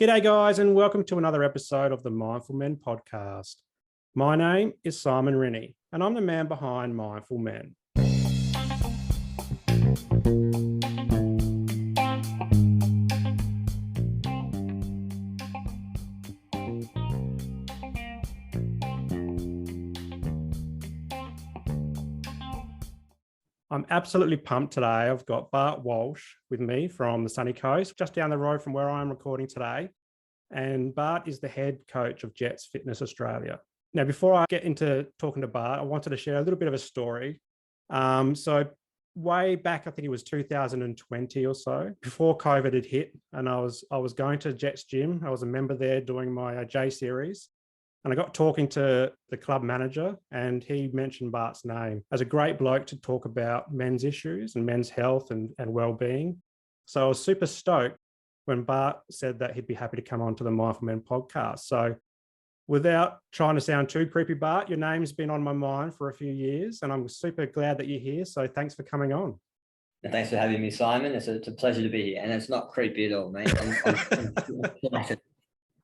G'day, guys, and welcome to another episode of the Mindful Men podcast. My name is Simon Rennie, and I'm the man behind Mindful Men. I'm absolutely pumped today. I've got Bart Walsh with me from the sunny coast, just down the road from where I'm recording today. And Bart is the head coach of Jetz Australia. Now, before I get into talking to Bart, I wanted to share a little bit of a story. So way back, I think it was 2020 or so, before COVID had hit, and I was going to Jetz Gym. I was a member there doing my J series. And I got talking to the club manager, and he mentioned Bart's name as a great bloke to talk about men's issues and men's health and well-being. So I was super stoked when Bart said that he'd be happy to come on to the Mindful Men podcast. So without trying to sound too creepy, Bart, your name's been on my mind for a few years, and I'm super glad that you're here. So thanks for coming on. And thanks for having me, Simon. It's a pleasure to be here. And it's not creepy at all, mate. I'm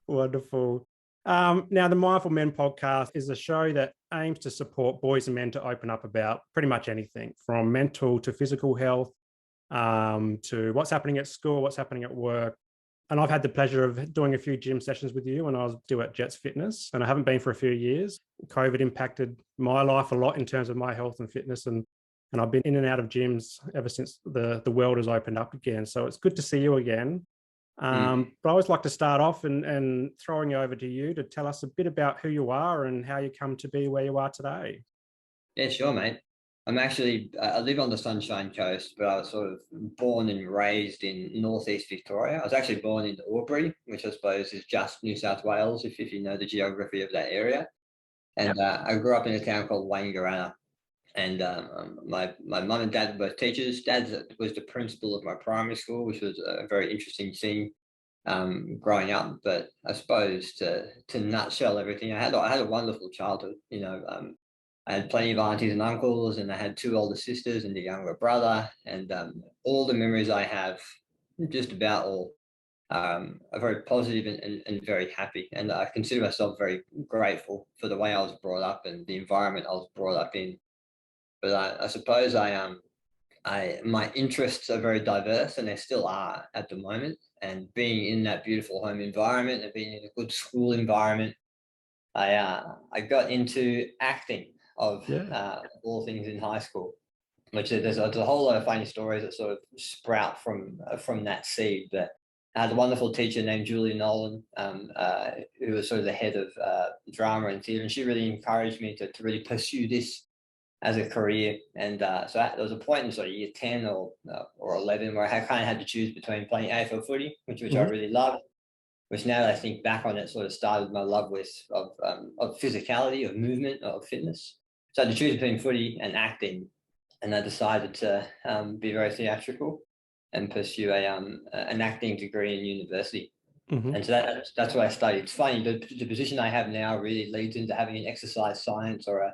Wonderful. Now, the Mindful Men podcast is a show that aims to support boys and men to open up about pretty much anything from mental to physical health, to what's happening at school, what's happening at work. And I've had the pleasure of doing a few gym sessions with you when I was due at Jetz Fitness, and I haven't been for a few years. COVID impacted my life a lot in terms of my health and fitness, and I've been in and out of gyms ever since the world has opened up again. So it's good to see you again. But I always like to start off and throwing you over to you to tell us a bit about who you are and how you come to be where you are today. Yeah, sure, mate. I live on the Sunshine Coast, but I was sort of born and raised in northeast Victoria. I was actually born in Albury, which I suppose is just New South Wales, if you know the geography of that area. And I grew up in a town called Wangaratta. And my mum and dad were both teachers. Dad was the principal of my primary school, which was a very interesting thing growing up. But I suppose to nutshell everything, I had a wonderful childhood. I had plenty of aunties and uncles, and I had two older sisters and a younger brother. And all the memories I have, just about all, are very positive and very happy. And I consider myself very grateful for the way I was brought up and the environment I was brought up in. But I suppose my interests are very diverse, and they still are at the moment. And being in that beautiful home environment and being in a good school environment, I got into acting of all things in high school, which there's a whole lot of funny stories that sort of sprout from that seed. But I had a wonderful teacher named Julie Nolan, who was sort of the head of drama and theatre, and she really encouraged me to really pursue this as a career. And so there was a point in sort of year 10 or 11 where I kind of had to choose between playing AFL footy, which I really loved, which now that I think back on it, sort of started my love of physicality, of movement, of fitness. So I had to choose between footy and acting, and I decided to be very theatrical and pursue an acting degree in university. And so that's what I studied. It's funny, the position I have now really leads into having an exercise science or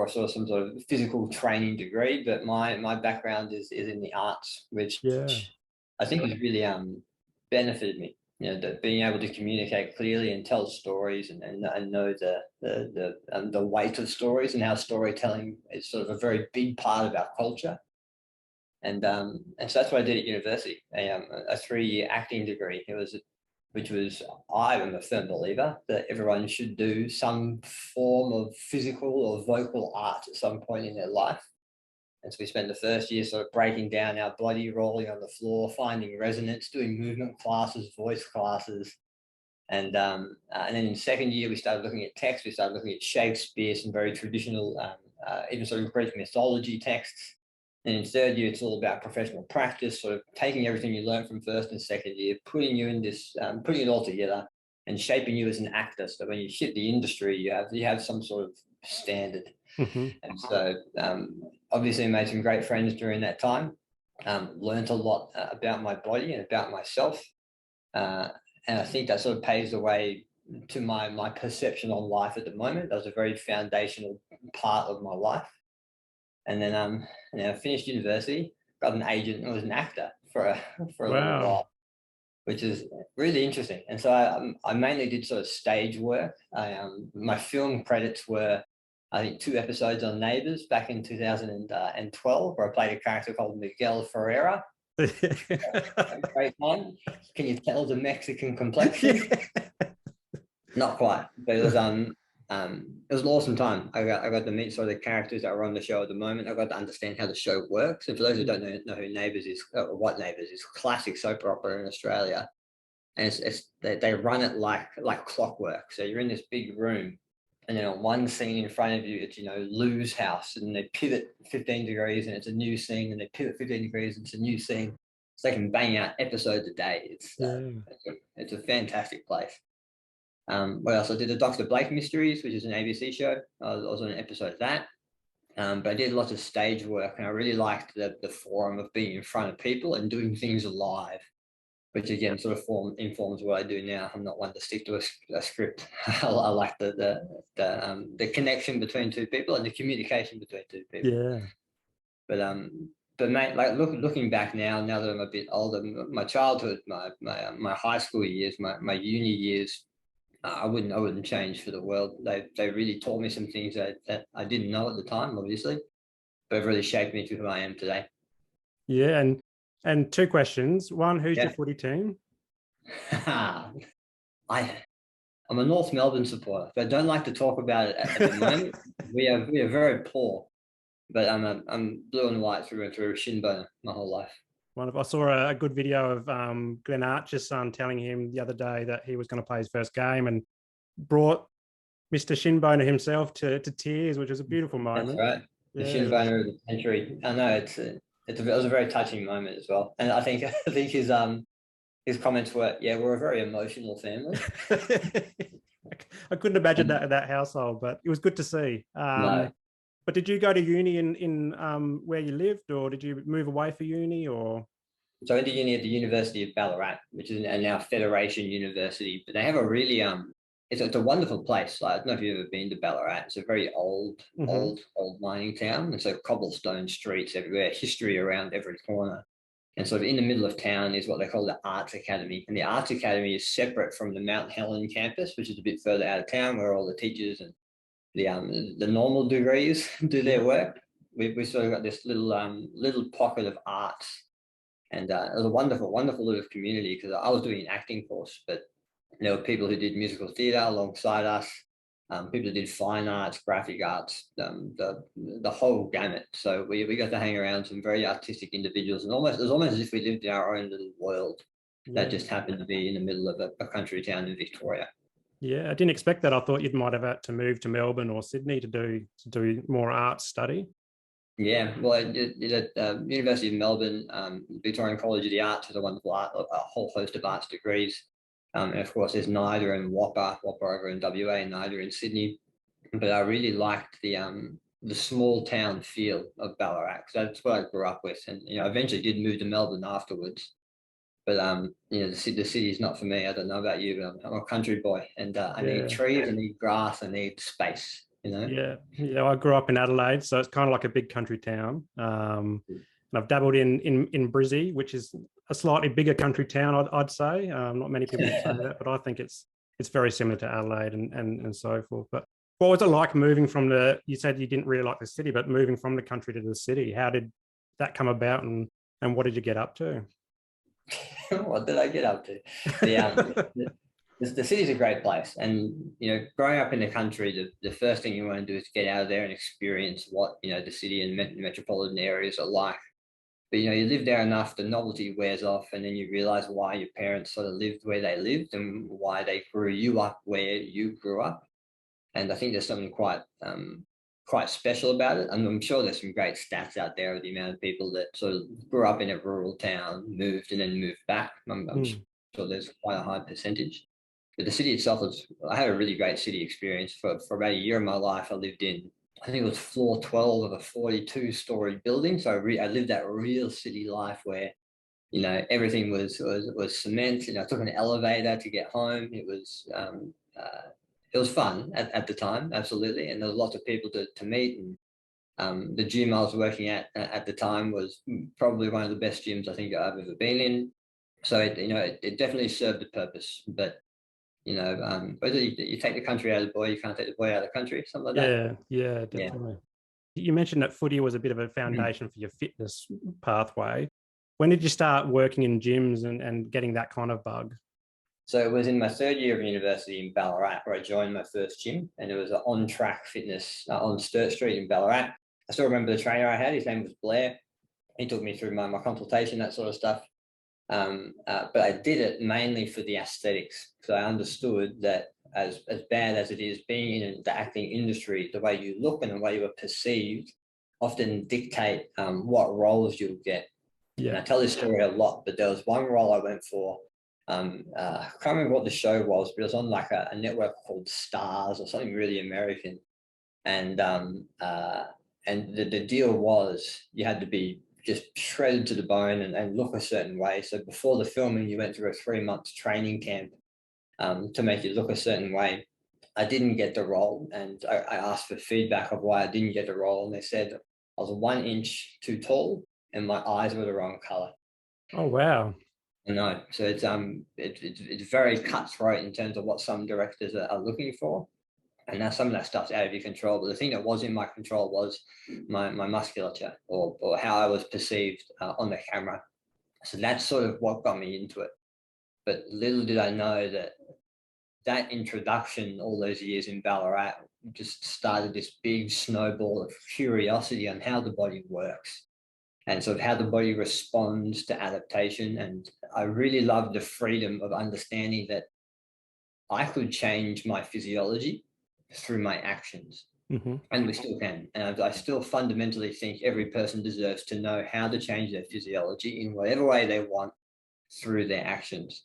sort of some sort of physical training degree, but my background is in the arts, which I think has really benefited me. Being able to communicate clearly and tell stories and know the weight of stories and how storytelling is sort of a very big part of our culture. And so that's what I did at university, a 3-year acting degree. I am a firm believer that everyone should do some form of physical or vocal art at some point in their life. And so we spent the first year sort of breaking down our body, rolling on the floor, finding resonance, doing movement classes, voice classes. And then in the second year, we started looking at text. We started looking at Shakespeare, some very traditional, even sort of Greek mythology texts. And in third year, it's all about professional practice, sort of taking everything you learned from first and second year, putting you in this, putting it all together and shaping you as an actor. So when you hit the industry, you have some sort of standard. And so obviously made some great friends during that time, learned a lot about my body and about myself. And I think that sort of paves the way to my perception on life at the moment. That was a very foundational part of my life. And then I finished university, got an agent, and was an actor for a little while. which is really interesting. And so I mainly did sort of stage work. My film credits were, I think, 2 episodes on Neighbours back in 2012, where I played a character called Miguel Ferreira. Great one. Can you tell the Mexican complexion? Not quite, but it was an awesome time. I got to meet sort of the characters that are on the show at the moment. I got to understand how the show works. And for those who don't know who Neighbours is, or what Neighbours is, classic soap opera in Australia, and they run it like clockwork. So you're in this big room, and then on one scene in front of you, it's Lou's house, and they pivot 15 degrees, and it's a new scene, and they pivot 15 degrees, and it's a new scene. So they can bang out episodes a day. It's a fantastic place. What else? I did the Dr. Blake Mysteries, which is an ABC show. I was on an episode of that. But I did lots of stage work, and I really liked the forum of being in front of people and doing things live, which again sort of informs what I do now. I'm not one to stick to a script. I like the connection between two people and the communication between two people. Yeah. But mate, like looking back now that I'm a bit older, my childhood, my high school years, my uni years, I wouldn't change for the world. They really taught me some things that I didn't know at the time, obviously, but have really shaped me to who I am today. Yeah, and 2 questions. One, who's your footy team? I'm a North Melbourne supporter, but I don't like to talk about it at the moment. We are very poor, but I'm blue and white through and through, shinboner my whole life. I saw a good video of Glenn Archer's son telling him the other day that he was going to play his first game, and brought Mr. Shinboner himself to tears, which was a beautiful moment. That's right. The Shinboner of the century. I know it was a very touching moment as well. And I think his comments were, we're a very emotional family. I couldn't imagine that in that household, but it was good to see. No. But did you go to uni in where you lived, or did you move away for uni, or? So I went to uni at the University of Ballarat, which is now Federation University. But they have a really it's a wonderful place. Like, I don't know if you've ever been to Ballarat. It's a very old mining town. And so cobblestone streets everywhere, history around every corner. And sort of in the middle of town is what they call the Arts Academy. And the Arts Academy is separate from the Mount Helen campus, which is a bit further out of town, where all the teachers and the normal degrees do their work. We sort of got this little pocket of arts, and it was a wonderful little community, because I was doing an acting course, but there were people who did musical theatre alongside us, people who did fine arts, graphic arts, the whole gamut. So we got to hang around some very artistic individuals, and it was almost as if we lived in our own little world that just happened to be in the middle of a country town in Victoria. Yeah, I didn't expect that. I thought you might have had to move to Melbourne or Sydney to do more arts study. Yeah, well, at University of Melbourne, Victorian College of the Arts has a whole host of arts degrees. And of course, there's NIDA and WAPA over in WA, and NIDA in Sydney. But I really liked the small town feel of Ballarat, because that's what I grew up with. And eventually did move to Melbourne afterwards. But the city is not for me. I don't know about you, but I'm a country boy, and I need trees, I need grass, I need space. Yeah. I grew up in Adelaide, so it's kind of like a big country town. And I've dabbled in Brizzy, which is a slightly bigger country town, I'd say. Not many people say that, but I think it's very similar to Adelaide and so forth. But what was it like moving from you said you didn't really like the city, but moving from the country to the city? How did that come about, and what did you get up to? What did I get up to? The city's a great place, and growing up in the country, the first thing you want to do is get out of there and experience what the city and metropolitan areas are like. But you live there enough, the novelty wears off, and then you realize why your parents sort of lived where they lived, and why they grew you up where you grew up. And I think there's something quite special about it. And I'm sure there's some great stats out there of the amount of people that sort of grew up in a rural town, moved, and then moved back. I'm sure there's quite a high percentage. But the city itself I had a really great city experience. For about a year of my life, I lived in, I think it was floor 12 of a 42-story building. So I lived that real city life where, everything was cement. I took an elevator to get home. It was fun at the time, absolutely. And there was lots of people to meet. And the gym I was working at the time was probably one of the best gyms I think I've ever been in. So it definitely served the purpose. But whether you take the country out of the boy, you can't take the boy out of the country, something like that. Yeah, Yeah. definitely. You mentioned that footy was a bit of a foundation for your fitness pathway. When did you start working in gyms and getting that kind of bug? So it was in my third year of university in Ballarat where I joined my first gym, and it was an on-track fitness on Sturt Street in Ballarat. I still remember the trainer I had. His name was Blair. He took me through my consultation, that sort of stuff. But I did it mainly for the aesthetics. So I understood that as bad as it is being in the acting industry, the way you look and the way you are perceived often dictate what roles you'll get. Yeah. And I tell this story a lot, but there was one role I went for. I can't remember what the show was, but it was on like a network called Stars or something really American. And the deal was you had to be just shredded to the bone and look a certain way. So before the filming, you went through a 3-month training camp to make you look a certain way. I didn't get the role, and I asked for feedback of why I didn't get the role, and they said I was 1 inch too tall and my eyes were the wrong color. Oh, wow. No, so it's very cutthroat in terms of what some directors are looking for, and now some of that stuff's out of your control. But the thing that was in my control was my musculature or how I was perceived on the camera. So that's sort of what got me into it. But little did I know that introduction all those years in Ballarat just started this big snowball of curiosity on how the body works and sort of how the body responds to adaptation. And I really loved the freedom of understanding that I could change my physiology through my actions. And we still can. And I still fundamentally think every person deserves to know how to change their physiology in whatever way they want through their actions.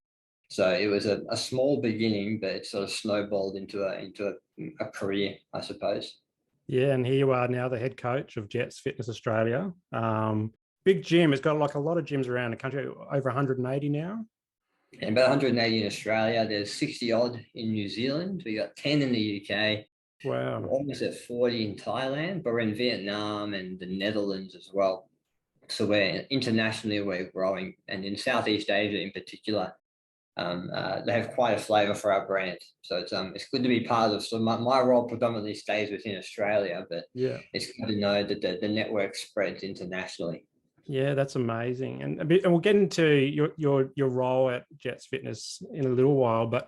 So it was a small beginning, but it sort of snowballed into a career, I suppose. Yeah, and here you are now, the head coach of Jetz Fitness Australia. Big gym. It's got like a lot of gyms around the country, over 180 now. And about 180 in Australia. There's 60 odd in New Zealand. We got 10 in the UK. Wow. We're almost at 40 in Thailand, but we're in Vietnam and the Netherlands as well. So internationally, we're growing. And in Southeast Asia in particular, they have quite a flavour for our brand. So it's good to be part of. So my role predominantly stays within Australia, but yeah, it's good to know that the network spreads internationally. Yeah, that's amazing. And we'll get into your role at Jetz Fitness in a little while, but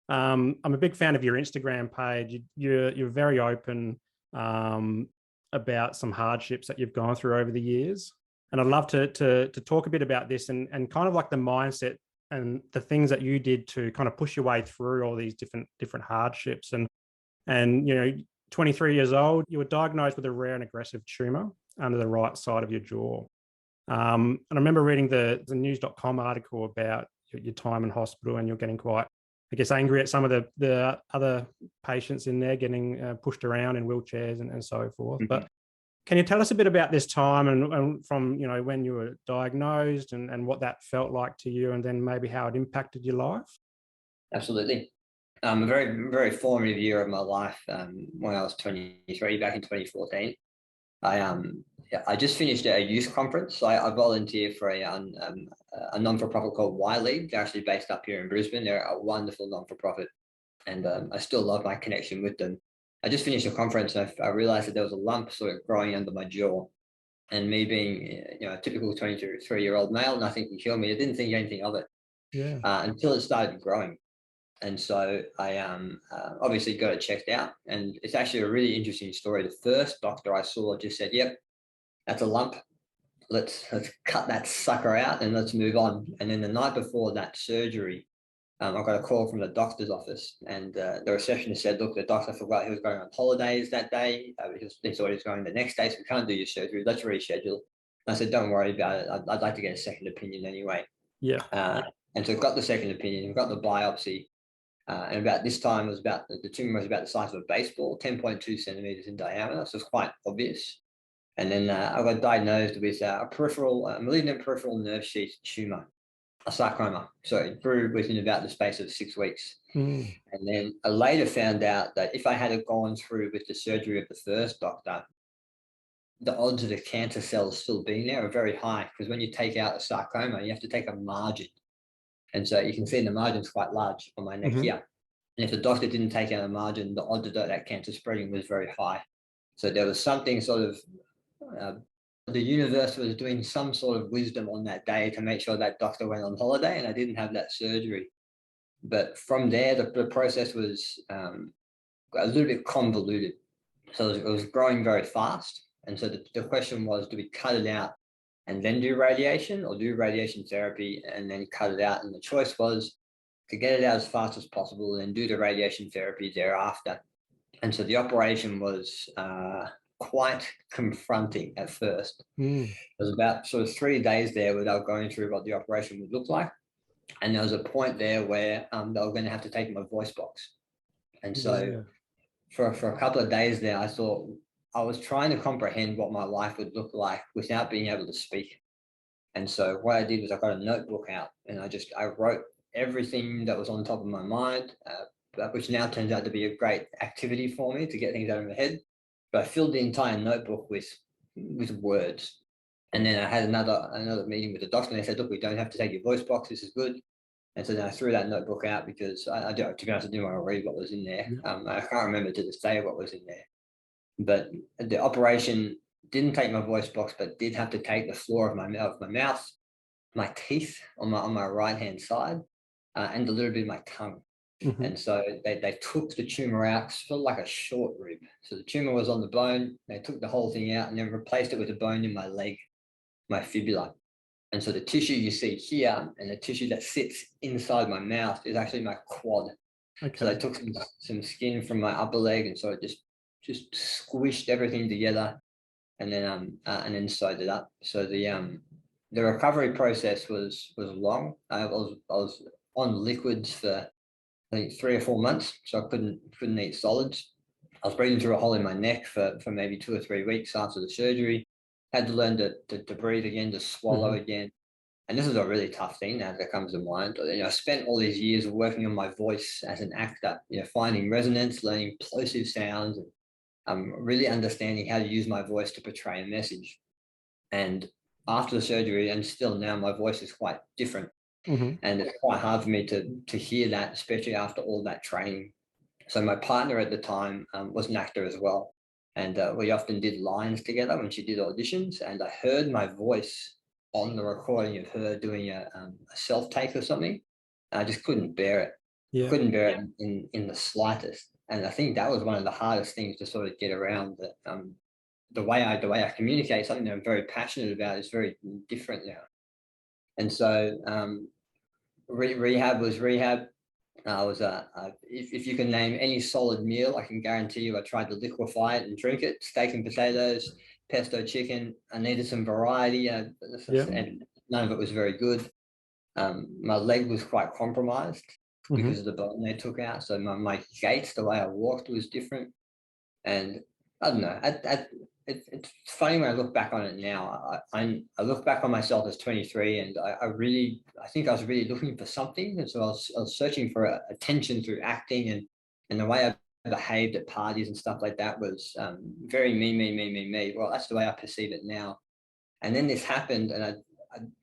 I'm a big fan of your Instagram page. You're very open about some hardships that you've gone through over the years. And I'd love to talk a bit about this and kind of like the mindset and the things that you did to kind of push your way through all these different hardships. And 23 years old, you were diagnosed with a rare and aggressive tumor under the right side of your jaw. And I remember reading the news.com article about your time in hospital, and you're getting quite, I guess, angry at some of the other patients in there getting pushed around in wheelchairs and so forth. Mm-hmm. But can you tell us a bit about this time and from, when you were diagnosed and what that felt like to you, and then maybe how it impacted your life? Absolutely. A very, very formative year of my life when I was 23, back in 2014. I just finished a youth conference. So I volunteer for a non-for-profit called Y League. They're actually based up here in Brisbane. They're a wonderful non-for-profit, and I still love my connection with them. I just finished a conference, and I realized that there was a lump sort of growing under my jaw. And me being, a typical 23-year-old male, nothing can kill me. I didn't think anything of it until it started growing. And so I obviously got it checked out. And it's actually a really interesting story. The first doctor I saw just said, yep, that's a lump. Let's cut that sucker out and let's move on. And then the night before that surgery, I got a call from the doctor's office, and the receptionist said, look, the doctor forgot he was going on holidays that day. He thought he was going the next day, so we can't do your surgery. Let's reschedule. And I said, don't worry about it. I'd like to get a second opinion anyway. Yeah. And so got the second opinion, got the biopsy. And about this time, the tumor was about the size of a baseball, 10.2 centimeters in diameter. So it's quite obvious. And then I got diagnosed with a malignant peripheral nerve sheath tumor, a sarcoma. So it grew within about the space of 6 weeks. And then I later found out that if I had gone through with the surgery of the first doctor, the odds of the cancer cells still being there are very high, because when you take out a sarcoma, you have to take a margin. And so you can see the margin's quite large on my neck here. And if the doctor didn't take out a margin, the odds of that cancer spreading was very high. So there was something sort of, the universe was doing some sort of wisdom on that day to make sure that doctor went on holiday and I didn't have that surgery. But from there, the process was a little bit convoluted. So it was growing very fast. And so the question was, do we cut it out and then do radiation, or do radiation therapy and then cut it out? And the choice was to get it out as fast as possible and do the radiation therapy thereafter. And so the operation was quite confronting at first. There was about sort of 3 days there without going through what the operation would look like. And there was a point there where they were going to have to take my voice box. And so for a couple of days there, I thought I was trying to comprehend what my life would look like without being able to speak. And so what I did was I got a notebook out and I wrote everything that was on top of my mind, which now turns out to be a great activity for me to get things out of my head. But I filled the entire notebook with words. And then I had another meeting with the doctor and they said, look, we don't have to take your voice box. This is good. And so then I threw that notebook out because to be honest, I didn't want to read what was in there. I can't remember to this day what was in there. But the operation didn't take my voice box, but did have to take the floor of my mouth, my teeth on my right-hand side, and a little bit of my tongue. And so they took the tumor out, sort of like a short rib. So the tumor was on the bone. They took the whole thing out and then replaced it with a bone in my leg, my fibula. And so the tissue you see here and the tissue that sits inside my mouth is actually my quad. Okay. So they took some skin from my upper leg and so it just squished everything together and then sewed it up. So the recovery process was long. I was on liquids for I think 3 or 4 months, so I couldn't eat solids. I was breathing through a hole in my neck for maybe 2 or 3 weeks after the surgery. Had to learn to breathe again, to swallow again. And this is a really tough thing now that comes to mind. I spent all these years working on my voice as an actor, finding resonance, learning plosive sounds, and really understanding how to use my voice to portray a message. And after the surgery, and still now, my voice is quite different. And it's quite hard for me to hear that, especially after all that training. So my partner at the time was an actor as well. And we often did lines together when she did auditions. And I heard my voice on the recording of her doing a self-take or something. I just couldn't bear it. Yeah. Couldn't bear it in the slightest. And I think that was one of the hardest things to sort of get around, that the way I communicate, something that I'm very passionate about, is very different now. And so rehab was rehab. If you can name any solid meal, I can guarantee you I tried to liquefy it and drink it. Steak and potatoes, pesto chicken. I needed some variety, and none of it was very good. My leg was quite compromised because of the bone they took out. So my gait, the way I walked, was different. And I don't know. It's funny when I look back on it now. I look back on myself as 23, and I think I was really looking for something, and so I was searching for attention through acting, and the way I behaved at parties and stuff like that was very me. Well, that's the way I perceive it now. And then this happened, and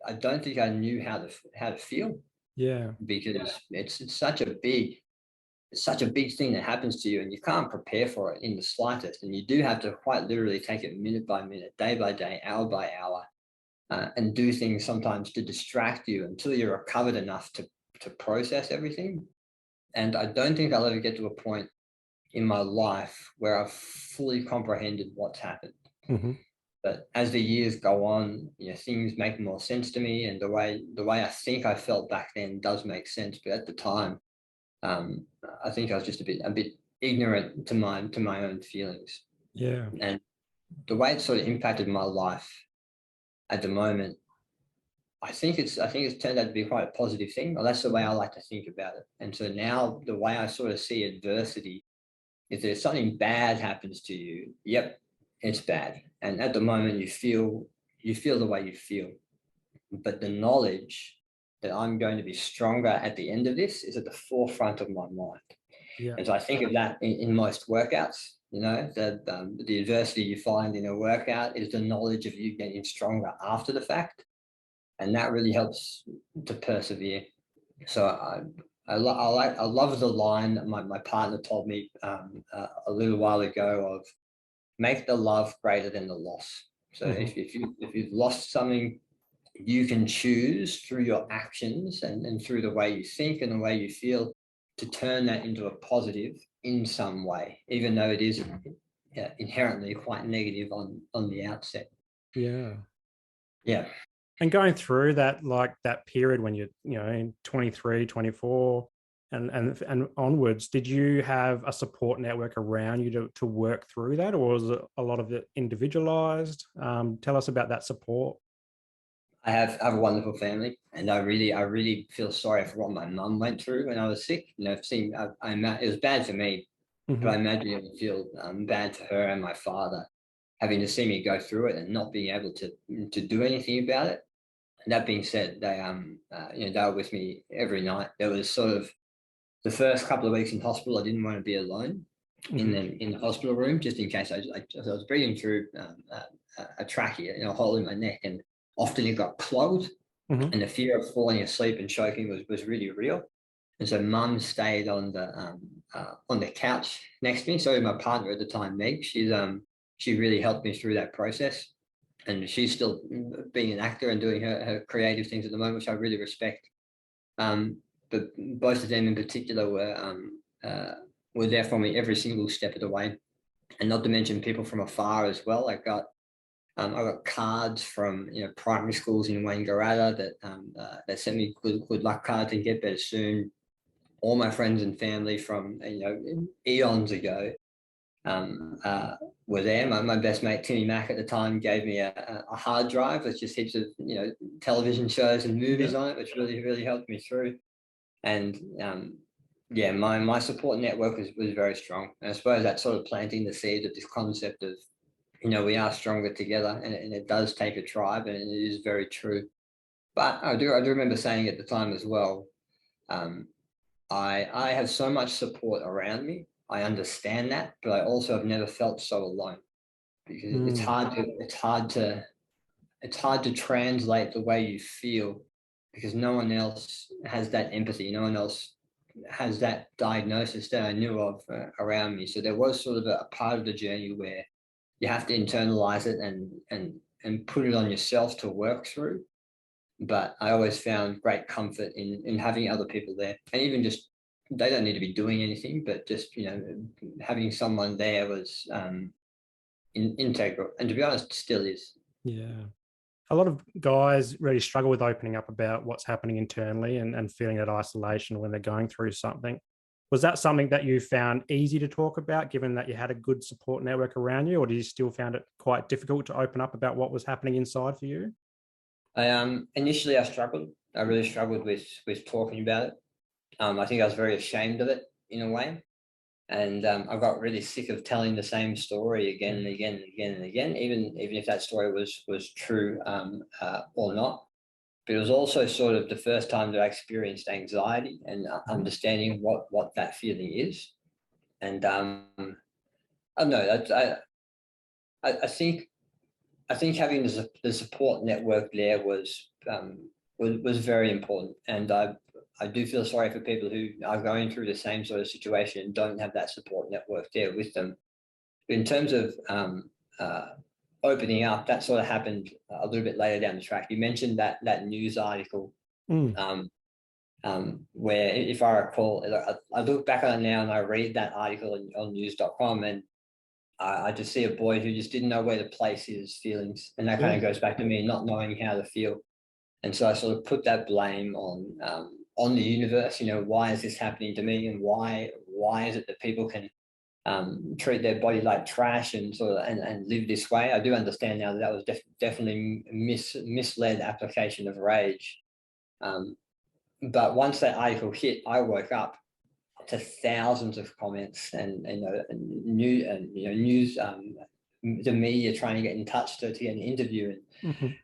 I don't think I knew how to feel. Yeah, because it's such a big thing that happens to you, and you can't prepare for it in the slightest. And you do have to quite literally take it minute by minute, day by day, hour by hour, and do things sometimes to distract you until you're recovered enough to process everything. And I don't think I'll ever get to a point in my life where I've fully comprehended what's happened. But as the years go on, things make more sense to me, and the way I think I felt back then does make sense. But at the time, I think I was just a bit ignorant to my own feelings. Yeah. And the way it sort of impacted my life at the moment, I think it's turned out to be quite a positive thing. Well, that's the way I like to think about it. And so now the way I sort of see adversity is that if something bad happens to you, yep, it's bad. And at the moment you feel the way you feel. But the knowledge that I'm going to be stronger at the end of this is at the forefront of my mind. Yeah. And so I think of that in most workouts, the adversity you find in a workout is the knowledge of you getting stronger after the fact. And that really helps to persevere. So I love the line that my partner told me a little while ago of make the love greater than the loss. So if you've lost something, you can choose through your actions and through the way you think and the way you feel to turn that into a positive in some way, even though it is inherently quite negative on the outset. Yeah. Yeah. And going through that, like that period when you're, in 23, 24 and onwards, did you have a support network around you to work through that, or was it a lot of it individualized? Tell us about that support. I have a wonderful family, and I really feel sorry for what my mum went through when I was sick. It was bad for me, but I imagine it would feel bad for her and my father having to see me go through it and not being able to do anything about it. And that being said, they were with me every night. There was sort of the first couple of weeks in hospital, I didn't want to be alone in the hospital room, just in case I was breathing through a trachea, a hole in my neck, and often it got clogged, and the fear of falling asleep and choking was really real. And so Mum stayed on the couch next to me. So my partner at the time, Meg, she really helped me through that process. And she's still being an actor and doing her creative things at the moment, which I really respect. But both of them in particular were there for me every single step of the way. And not to mention people from afar as well. I got cards from primary schools in Wangaratta that sent me good luck cards and get better soon. All my friends and family from eons ago were there. My best mate Timmy Mack at the time gave me a hard drive with just heaps of television shows and movies on it, which really helped me through. And my support network was very strong. And I suppose that's sort of planting the seed of this concept of we are stronger together, and it does take a tribe, and it is very true. But I do remember saying at the time as well, I have so much support around me. I understand that, but I also have never felt so alone, because it's hard to translate the way you feel, because no one else has that empathy. No one else has that diagnosis that I knew of around me. So there was sort of a part of the journey where you have to internalize it and put it on yourself to work through. But I always found great comfort in having other people there, and even just they don't need to be doing anything, but just having someone there was integral, and to be honest, still is. Yeah. A lot of guys really struggle with opening up about what's happening internally and feeling that isolation when they're going through something. Was that something that you found easy to talk about, given that you had a good support network around you, or did you still find it quite difficult to open up about what was happening inside for you? Initially I struggled. I really struggled with talking about it. I think I was very ashamed of it in a way. And I got really sick of telling the same story again and again and again and again, even if that story was true or not. But it was also sort of the first time that I experienced anxiety and understanding what that feeling is. And I don't know. I think having the support network there was very important, and I do feel sorry for people who are going through the same sort of situation and don't have that support network there with them. But in terms of opening up, that sort of happened a little bit later down the track. You mentioned that news article, where, if I recall, I look back on it now and I read that article on news.com, and I just see a boy who just didn't know where to place his feelings, and that kind of goes back to me not knowing how to feel. And so I sort of put that blame on the universe. Why is this happening to me, and why is it that people can treat their body like trash and sort of and live this way? I do understand now that was definitely misled application of rage. But once that article hit, I woke up to thousands of comments and news the media trying to get in touch to get an interview,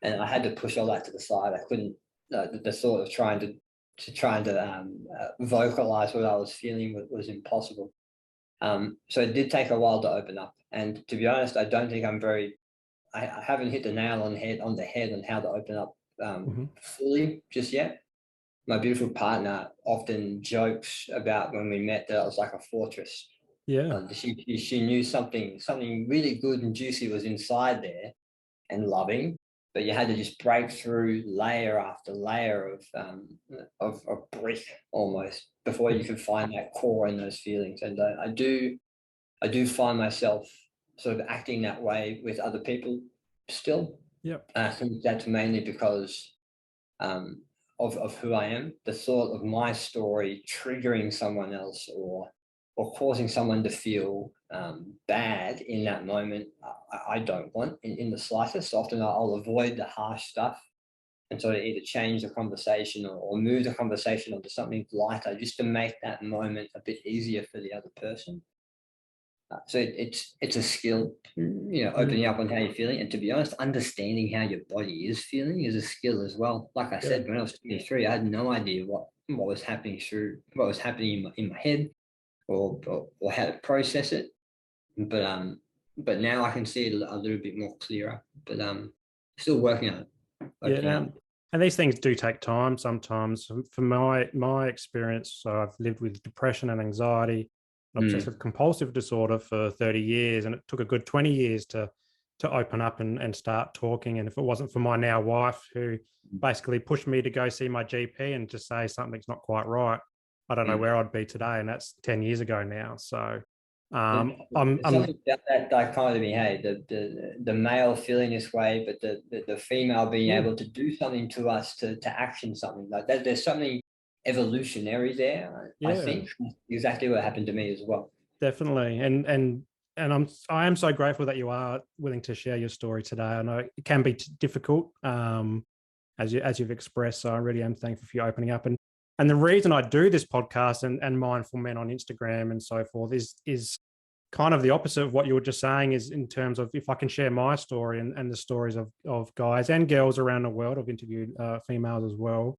and I had to push all that to the side. I couldn't the thought of trying to vocalize what I was feeling was impossible. So it did take a while to open up, and to be honest, I don't think I haven't hit the nail on the head on how to open up fully just yet. my beautiful partner often jokes about when we met that I was like a fortress. Yeah. She knew something really good and juicy was inside there and loving, but you had to just break through layer after layer of brick almost before you could find that core and those feelings. And I do find myself sort of acting that way with other people still. Yep. I think that's mainly because of who I am. The thought of my story triggering someone else or causing someone to feel bad in that moment, I don't want in the slightest. Often I'll avoid the harsh stuff and sort of either change the conversation or move the conversation onto something lighter just to make that moment a bit easier for the other person. So it's a skill, opening up on how you're feeling. And to be honest, understanding how your body is feeling is a skill as well. Like I said, when I was 23, I had no idea what was happening in my head or how to process it. But now I can see it a little bit more clearer. But still working on it. And these things do take time sometimes. From my experience, so I've lived with depression and anxiety, obsessive compulsive disorder for 30 years, and it took a good 20 years to open up and start talking. And if it wasn't for my now wife, who basically pushed me to go see my GP and to say something's not quite right, I don't know where I'd be today. And that's 10 years ago now. So I'm something about that dichotomy, hey, the male feeling this way, but the female being able to do something to us to action something like that. There's something evolutionary there. I think exactly what happened to me as well. Definitely. And I am so grateful that you are willing to share your story today. I know it can be difficult, as you've expressed. So I really am thankful for you opening up. And the reason I do this podcast and Mindful Men on Instagram and so forth is kind of the opposite of what you were just saying, is in terms of if I can share my story and the stories of guys and girls around the world. I've interviewed females as well.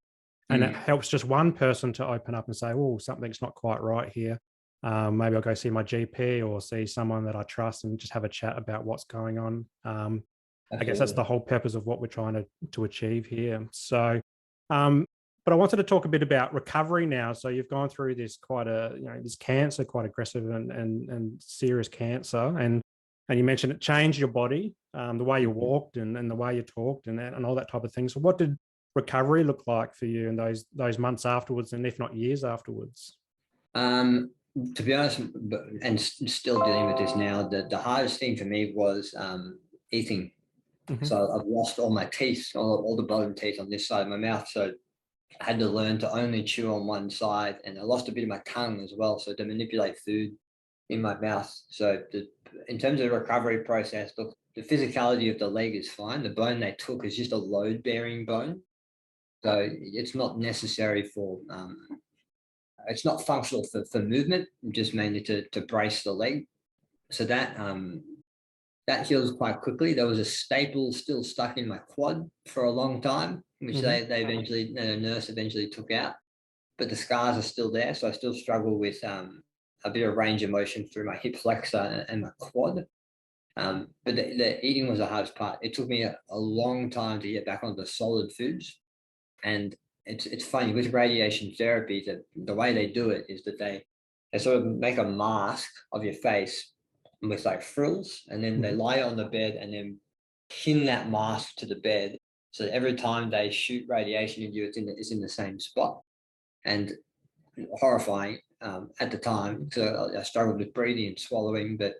And it helps just one person to open up and say, oh, something's not quite right here. Maybe I'll go see my GP or see someone that I trust and just have a chat about what's going on. I guess that's the whole purpose of what we're trying to achieve here. So, but I wanted to talk a bit about recovery now. So you've gone through this this cancer, quite aggressive and serious cancer. And you mentioned it changed your body, the way you walked and the way you talked and all that type of thing. So what did recovery look like for you in those months afterwards, and if not years afterwards? To be honest, and still dealing with this now, the hardest thing for me was eating. So I've lost all my teeth, all the bottom teeth on this side of my mouth. So I had to learn to only chew on one side, and I lost a bit of my tongue as well, so to manipulate food in my mouth. So in terms of the recovery process, look, the physicality of the leg is fine. The bone they took is just a load-bearing bone. So it's not necessary for, it's not functional for movement, just mainly to brace the leg. So that heals quite quickly. There was a staple still stuck in my quad for a long time, which they eventually, the nurse eventually took out. But the scars are still there, so I still struggle with a bit of range of motion through my hip flexor and my quad. But the eating was the hardest part. It took me a long time to get back onto solid foods. And it's funny with radiation therapy, that the way they do it is that they sort of make a mask of your face with like frills, and then they lie on the bed and then pin that mask to the bed, so that every time they shoot radiation into you, it's in the same spot. And horrifying at the time, so I struggled with breathing and swallowing. But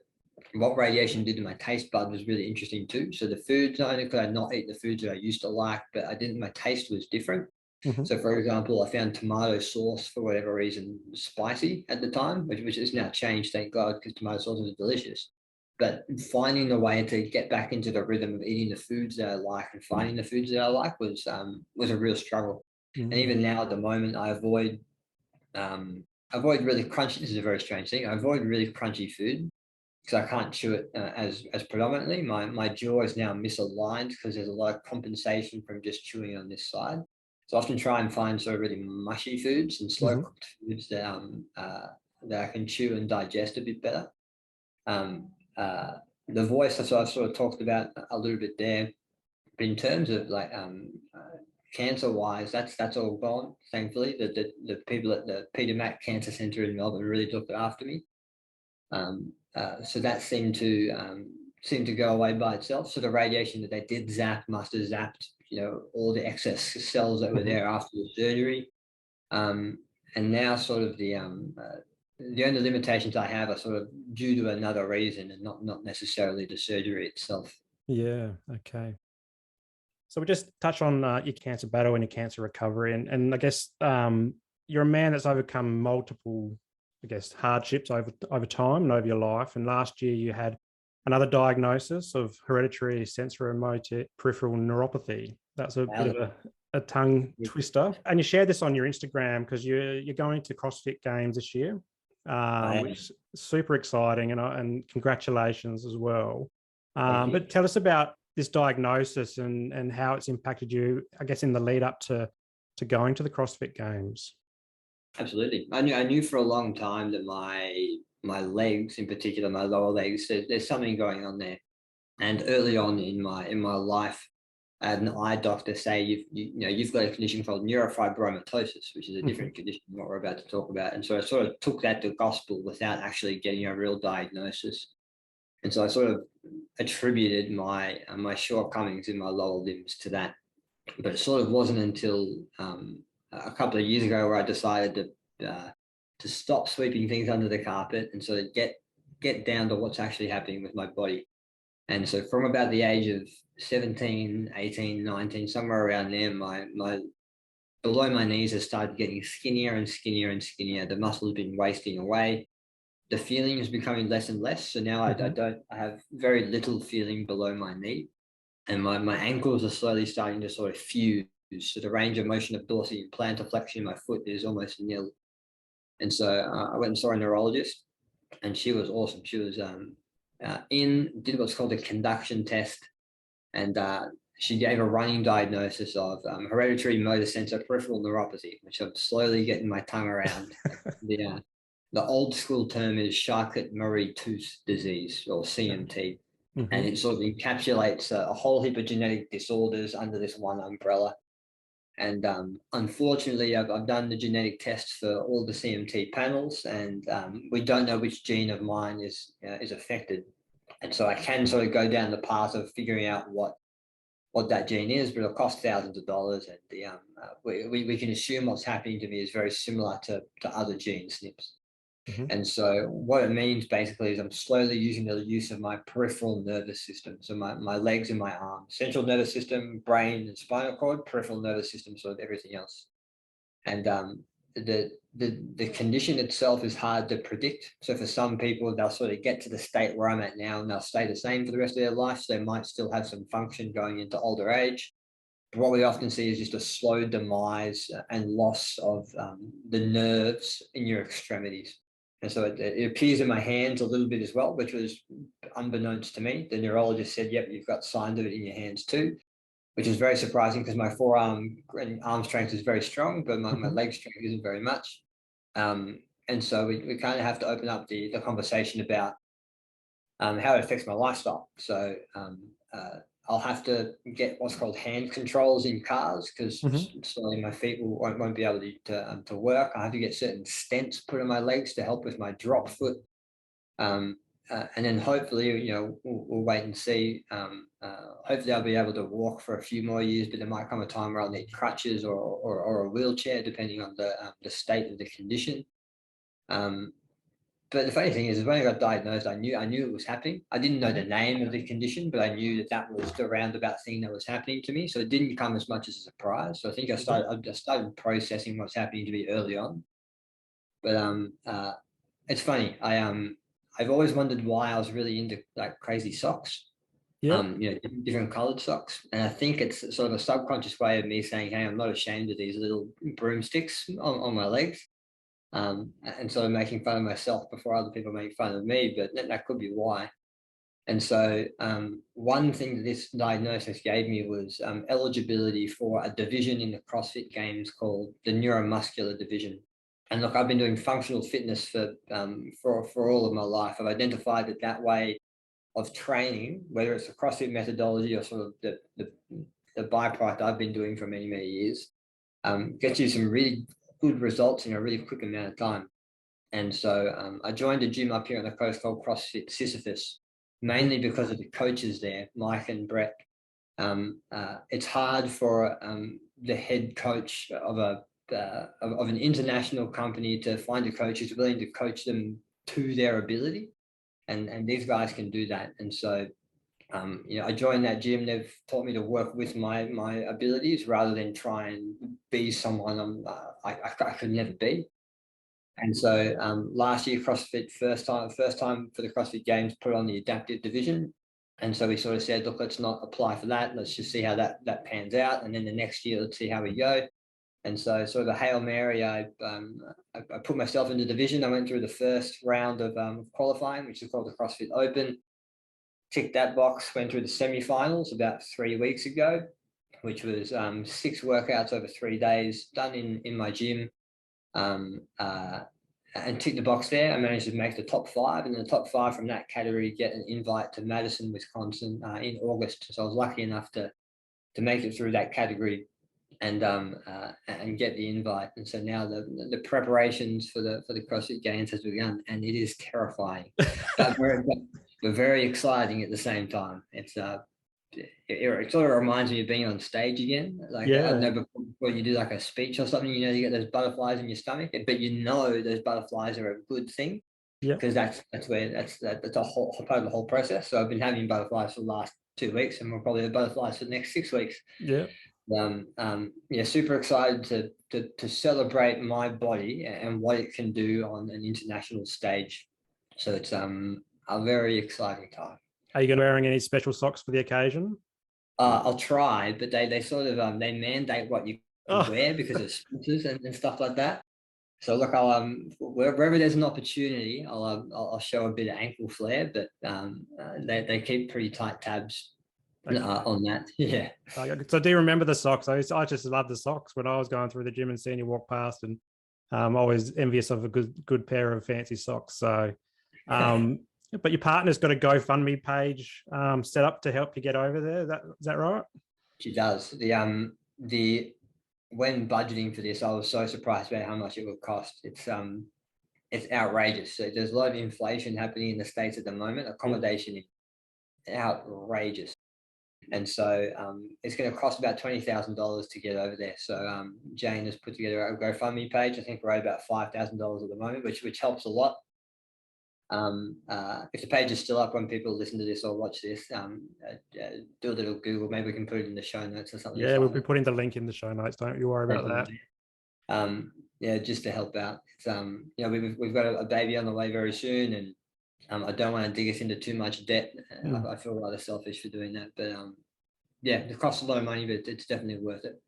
what radiation did to my taste bud was really interesting too. So the foods, not only could I not eat the foods that I used to like, but my taste was different. So for example, I found tomato sauce, for whatever reason, spicy at the time, which has now changed, thank God, because tomato sauce is delicious. But finding a way to get back into the rhythm of eating the foods that I like and finding the foods that I like was a real struggle. And even now at the moment, I avoid really crunchy. This is a very strange thing. I avoid really crunchy food because I can't chew it as predominantly. My jaw is now misaligned because there's a lot of compensation from just chewing on this side. So I often try and find sort of really mushy foods and slow cooked foods that I can chew and digest a bit better. The voice, so I've sort of talked about a little bit there. But in terms of like cancer wise, that's all gone. Thankfully, the people at the Peter Mac Cancer Centre in Melbourne really looked after me. So that seemed to go away by itself. So the radiation that they did zap must have zapped, all the excess cells that were there after the surgery. And now sort of the only limitations I have are sort of due to another reason and not necessarily the surgery itself. Yeah. Okay. So we just touch on your cancer battle and your cancer recovery, and I guess you're a man that's overcome multiple, I guess, hardships over time and over your life. And last year you had another diagnosis of hereditary sensorimotor peripheral neuropathy. That's a bit of a tongue twister. And you shared this on your Instagram because you're going to CrossFit Games this year, which is super exciting, and congratulations as well. But tell us about this diagnosis and how it's impacted you, I guess, in the lead up to going to the CrossFit Games. Absolutely. I knew for a long time that my legs, in particular my lower legs, there's something going on there. And early on in my life, I had an eye doctor say you've got a condition called neurofibromatosis, which is a different condition than what we're about to talk about. And so I sort of took that to gospel without actually getting a real diagnosis. And so I sort of attributed my shortcomings in my lower limbs to that. But it sort of wasn't until a couple of years ago where I decided to stop sweeping things under the carpet and sort of get down to what's actually happening with my body. And so from about the age of 17, 18, 19, somewhere around there, my below my knees has started getting skinnier and skinnier and skinnier. The muscle has been wasting away. The feeling is becoming less and less. So now I have very little feeling below my knee, and my ankles are slowly starting to sort of fuse. So the range of motion of dorsal and plantar flexion in my foot is almost nil. And so I went and saw a neurologist, and she was awesome. She was did what's called a conduction test, and she gave a running diagnosis of hereditary motor sensor peripheral neuropathy, which I'm slowly getting my tongue around. The old school term is Charcot-Marie-Tooth disease, or CMT. And it sort of encapsulates a whole heap of genetic disorders under this one umbrella. And unfortunately, I've done the genetic tests for all the CMT panels, and we don't know which gene of mine is affected. And so I can sort of go down the path of figuring out what that gene is, but it'll cost thousands of dollars. And we can assume what's happening to me is very similar to other gene SNPs. And so what it means basically is I'm slowly using the use of my peripheral nervous system. So my legs and my arms, central nervous system, brain and spinal cord, peripheral nervous system, sort of everything else. And the condition itself is hard to predict. So for some people, they'll sort of get to the state where I'm at now and they'll stay the same for the rest of their life. So they might still have some function going into older age. But what we often see is just a slow demise and loss of the nerves in your extremities. And so it appears in my hands a little bit as well, which was unbeknownst to me. The neurologist said, yep, you've got signs of it in your hands too, which is very surprising because my forearm and arm strength is very strong, but my leg strength isn't very much. And so we kind of have to open up the conversation about how it affects my lifestyle. So I'll have to get what's called hand controls in cars because slowly my feet won't be able to work. I have to get certain stents put in my legs to help with my drop foot. And then hopefully, we'll wait and see. Hopefully I'll be able to walk for a few more years, but there might come a time where I'll need crutches or a wheelchair, depending on the state of the condition. But the funny thing is when I got diagnosed, I knew it was happening. I didn't know the name of the condition, but I knew that was the roundabout thing that was happening to me. So it didn't come as much as a surprise. So I think I started processing what's happening to me early on. But it's funny. I've always wondered why I was really into like crazy socks. Different colored socks. And I think it's sort of a subconscious way of me saying, hey, I'm not ashamed of these little broomsticks on my legs. And sort of making fun of myself before other people make fun of me, but that could be why. And so one thing that this diagnosis gave me was eligibility for a division in the CrossFit Games called the neuromuscular division. And look, I've been doing functional fitness for all of my life. I've identified that way of training, whether it's a CrossFit methodology or sort of the the byproduct I've been doing for many, many years, gets you some really good results in a really quick amount of time. And so I joined a gym up here on the coast called CrossFit Sisyphus, mainly because of the coaches there, Mike and Brett. It's hard for the head coach of an international company to find a coach who's willing to coach them to their ability, and these guys can do that. And so I joined that gym. They've taught me to work with my abilities rather than try and be someone I could never be. And so last year, CrossFit first time for the CrossFit Games put on the adaptive division. And so we sort of said, look, let's not apply for that. Let's just see how that pans out. And then the next year, let's see how we go. And so sort of a Hail Mary, I put myself in the division. I went through the first round of qualifying, which is called the CrossFit Open. Ticked that box, went through the semi-finals about 3 weeks ago, which was 6 workouts over 3 days done in my gym. And tick the box there. I managed to make the top 5, and the top 5 from that category get an invite to Madison, Wisconsin in August. So I was lucky enough to make it through that category and get the invite. And so now the preparations for the CrossFit Games has begun, and it is terrifying, but very exciting at the same time. It sort of reminds me of being on stage again. Like, I know before you do like a speech or something, you get those butterflies in your stomach, but those butterflies are a good thing, because that's a whole part of the whole process. So I've been having butterflies for the last 2 weeks, and we'll probably have butterflies for the next 6 weeks. Super excited to celebrate my body and what it can do on an international stage. So it's a very exciting time. Are you going to be wearing any special socks for the occasion? I'll try, but they sort of they mandate what you can wear because of sponsors and stuff like that. So look, I'll wherever there's an opportunity, I'll show a bit of ankle flare, but they keep pretty tight tabs on that. Yeah. So do you remember the socks? I just loved the socks when I was going through the gym and seeing you walk past, and always envious of a good pair of fancy socks. So. But your partner's got a GoFundMe page set up to help you get over there. Is that right? She does. When budgeting for this, I was so surprised about how much it would cost. It's outrageous. So there's a lot of inflation happening in the States at the moment. Accommodation is outrageous. And so it's going to cost about $20,000 to get over there. So Jane has put together a GoFundMe page. I think we're at about $5,000 at the moment, which helps a lot. If the page is still up when people listen to this or watch this, do a little Google. Maybe we can put it in the show notes or something. Yeah, we'll be putting the link in the show notes. Don't you worry about that. Just to help out. It's, we've got a baby on the way very soon, and I don't want to dig us into too much debt. I feel rather selfish for doing that, but it costs a lot of money, but it's definitely worth it.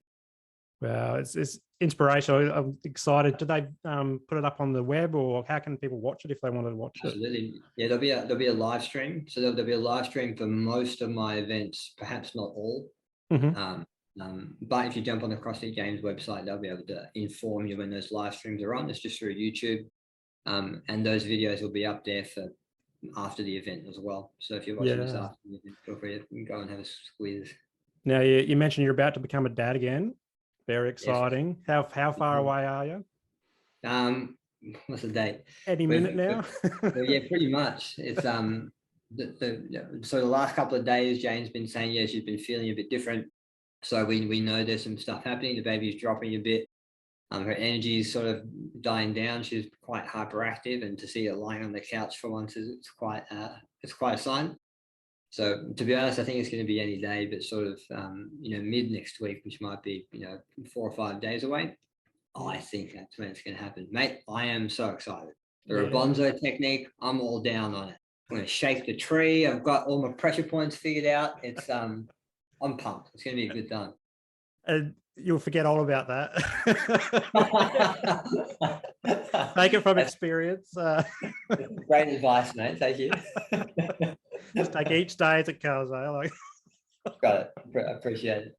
Well, it's inspirational. I'm excited. Do they put it up on the web, or how can people watch it if they wanted to watch it? Absolutely. Yeah, there'll be a live stream. So there'll be a live stream for most of my events, perhaps not all. But if you jump on the CrossFit Games website, they'll be able to inform you when those live streams are on. It's just through YouTube. And those videos will be up there for after the event as well. So if you're watching this after the event, feel free to go and have a squeeze. Now, you mentioned you're about to become a dad again. Very exciting. Yes. How far away are you? What's the date? Any minute now? Yeah, pretty much. It's so the last couple of days, Jane's been saying, she's been feeling a bit different. So we know there's some stuff happening. The baby's dropping a bit. Her energy is sort of dying down. She's quite hyperactive, and to see her lying on the couch for once it's quite a sign. So to be honest, I think it's going to be any day, but sort of mid next week, which might be 4 or 5 days away. I think that's when it's going to happen, mate. I am so excited. The Bonzo technique, I'm all down on it. I'm going to shake the tree. I've got all my pressure points figured out. It's I'm pumped. It's going to be a good time. And you'll forget all about that. Take it from experience. Great advice, mate. Thank you. Just take each day as it comes. Got it. I appreciate it.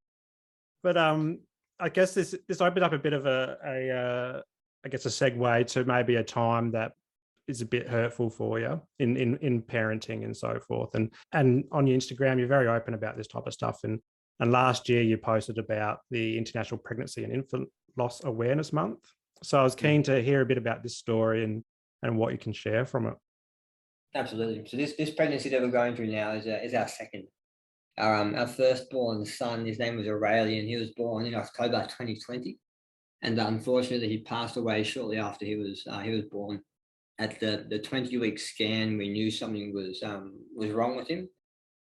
But I guess this opened up a bit of a segue to maybe a time that is a bit hurtful for you in parenting and so forth. And on your Instagram, you're very open about this type of stuff. And And last year you posted about the International Pregnancy and Infant Loss Awareness Month. So I was keen to hear a bit about this story and what you can share from it. Absolutely. So this pregnancy that we're going through now is our second. Our firstborn son, his name was Aurelian. He was born in October 2020, and unfortunately, he passed away shortly after he was born. At the 20-week scan, we knew something was wrong with him,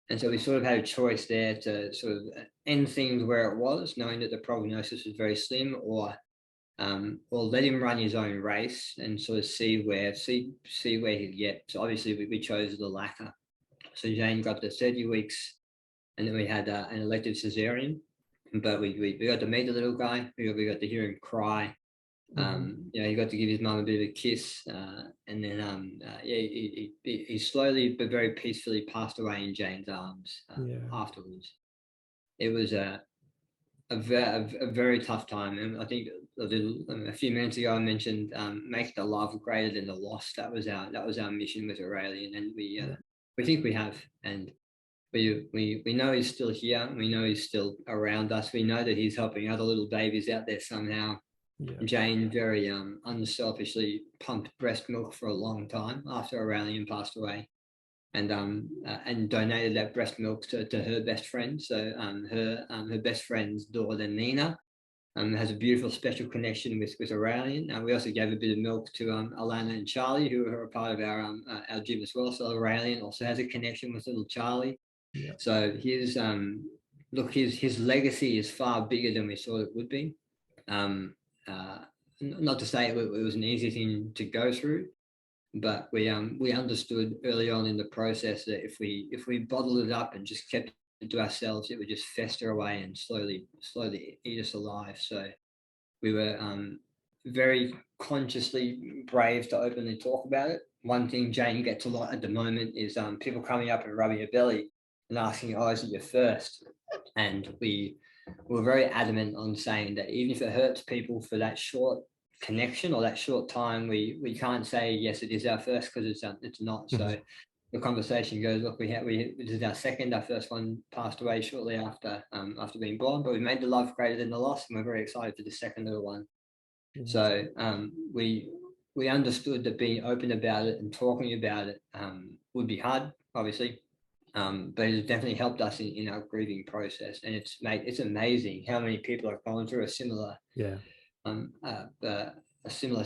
and so we sort of had a choice there to sort of end things where it was, knowing that the prognosis was very slim, or let him run his own race and sort of see where he'd get. So obviously, we chose the latter. So Jane got the 30 weeks. And then we had an elective cesarean, but we got to meet the little guy. We got to hear him cry. He got to give his mum a bit of a kiss, and then he slowly but very peacefully passed away in Jane's arms afterwards. It was a very tough time, and I think a few minutes ago I mentioned make the love greater than the loss. That was our mission with Aurelian, and we think we have. And we know he's still here. We know he's still around us. We know that he's helping other little babies out there somehow. Yeah. Jane very unselfishly pumped breast milk for a long time after Aurelian passed away, and donated that breast milk to her best friend. So her best friend's daughter Nina has a beautiful special connection with Aurelian. We also gave a bit of milk to Alana and Charlie, who are a part of our gym as well. So Aurelian also has a connection with little Charlie. Yeah. So his legacy is far bigger than we thought it would be. Not to say it was an easy thing to go through, but we understood early on in the process that if we bottled it up and just kept it to ourselves, it would just fester away and slowly eat us alive. So we were very consciously brave to openly talk about it. One thing Jane gets a lot at the moment is people coming up and rubbing her belly and asking, "Oh, is it your first?" And we were very adamant on saying that even if it hurts people for that short connection or that short time, we can't say yes, it is our first, because it's not. So the conversation goes, look, this is our second. Our first one passed away shortly after being born, but we made the love greater than the loss, and we're very excited for the second little one. So we understood that being open about it and talking about it would be hard, obviously. But it definitely helped us in our grieving process, and it's amazing how many people are going through a similar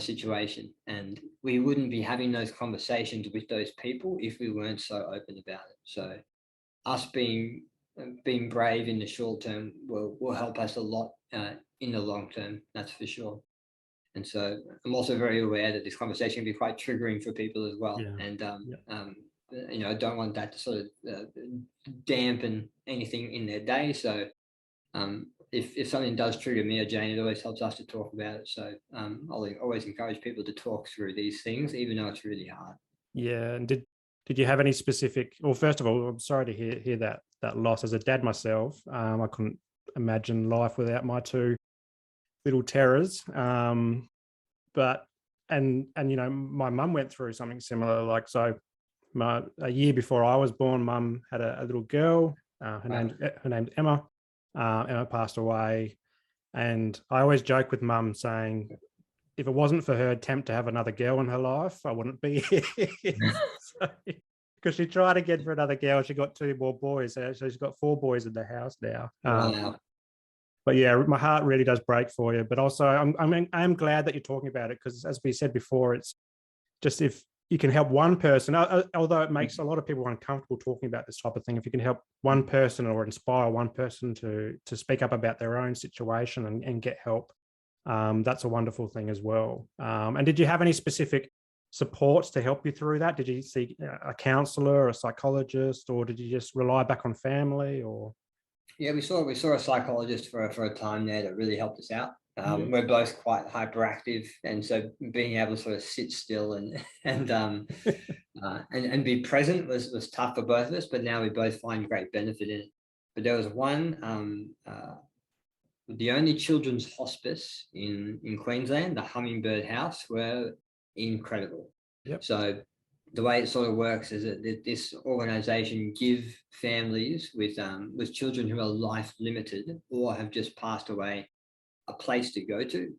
situation, and we wouldn't be having those conversations with those people if we weren't so open about it. So us being brave in the short term will help us a lot in the long term, that's for sure. And so I'm also very aware that this conversation can be quite triggering for people as well. And I don't want that to sort of dampen anything in their day. So if something does trigger me or Jane, it always helps us to talk about it. So I'll always encourage people to talk through these things, even though it's really hard. Yeah. And did you have any specific? Well, first of all, I'm sorry to hear that loss. As a dad myself, I couldn't imagine life without my two little terrors. But my mum went through something similar. Like, so a year before I was born, mum had a little girl. Her name's Emma. Emma passed away, and I always joke with mum saying, if it wasn't for her attempt to have another girl in her life, I wouldn't be here. Because she tried to get for another girl, she got two more boys, so she's got 4 boys in the house now. Wow. But yeah, my heart really does break for you. But also, I'm glad that you're talking about it, because as we said before, it's just if you can help one person, although it makes a lot of people uncomfortable talking about this type of thing, if you can help one person or inspire one person to speak up about their own situation and get help, that's a wonderful thing as well. And did you have any specific supports to help you through that? Did you see a counsellor or a psychologist, or did you just rely back on family? Or yeah, we saw a psychologist for a time there that really helped us out. We're both quite hyperactive, and so being able to sort of sit still and be present was tough for both of us. But now we both find great benefit in it. But there was one, the only children's hospice in Queensland, the Hummingbird House, were incredible. Yep. So the way it sort of works is that this organisation give families with children who are life limited or have just passed away a place to go to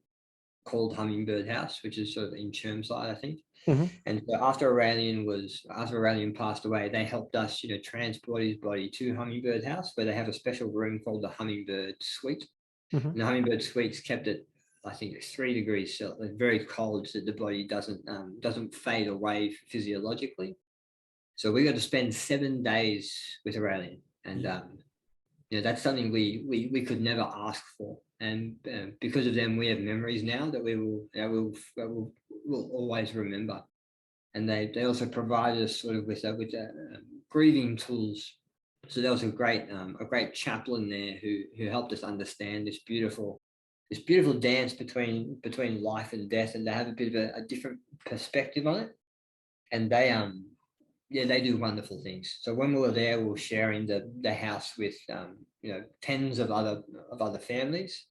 called Hummingbird House, which is sort of in Chermside, I think. Mm-hmm. And so after Aurelian passed away, they helped us, transport his body to Hummingbird House, where they have a special room called the Hummingbird Suite. Mm-hmm. And the Hummingbird Suite's kept at, I think, it's 3 degrees Celsius, very cold, so the body doesn't fade away physiologically. So we got to spend 7 days with Aurelian, and that's something we could never ask for. And because of them, we have memories now that we'll always remember. And they also provided us sort of with grieving tools. So there was a great chaplain there who helped us understand this beautiful dance between life and death, and they have a bit of a different perspective on it. And they do wonderful things. So when we were there, we were sharing the house with tens of other families,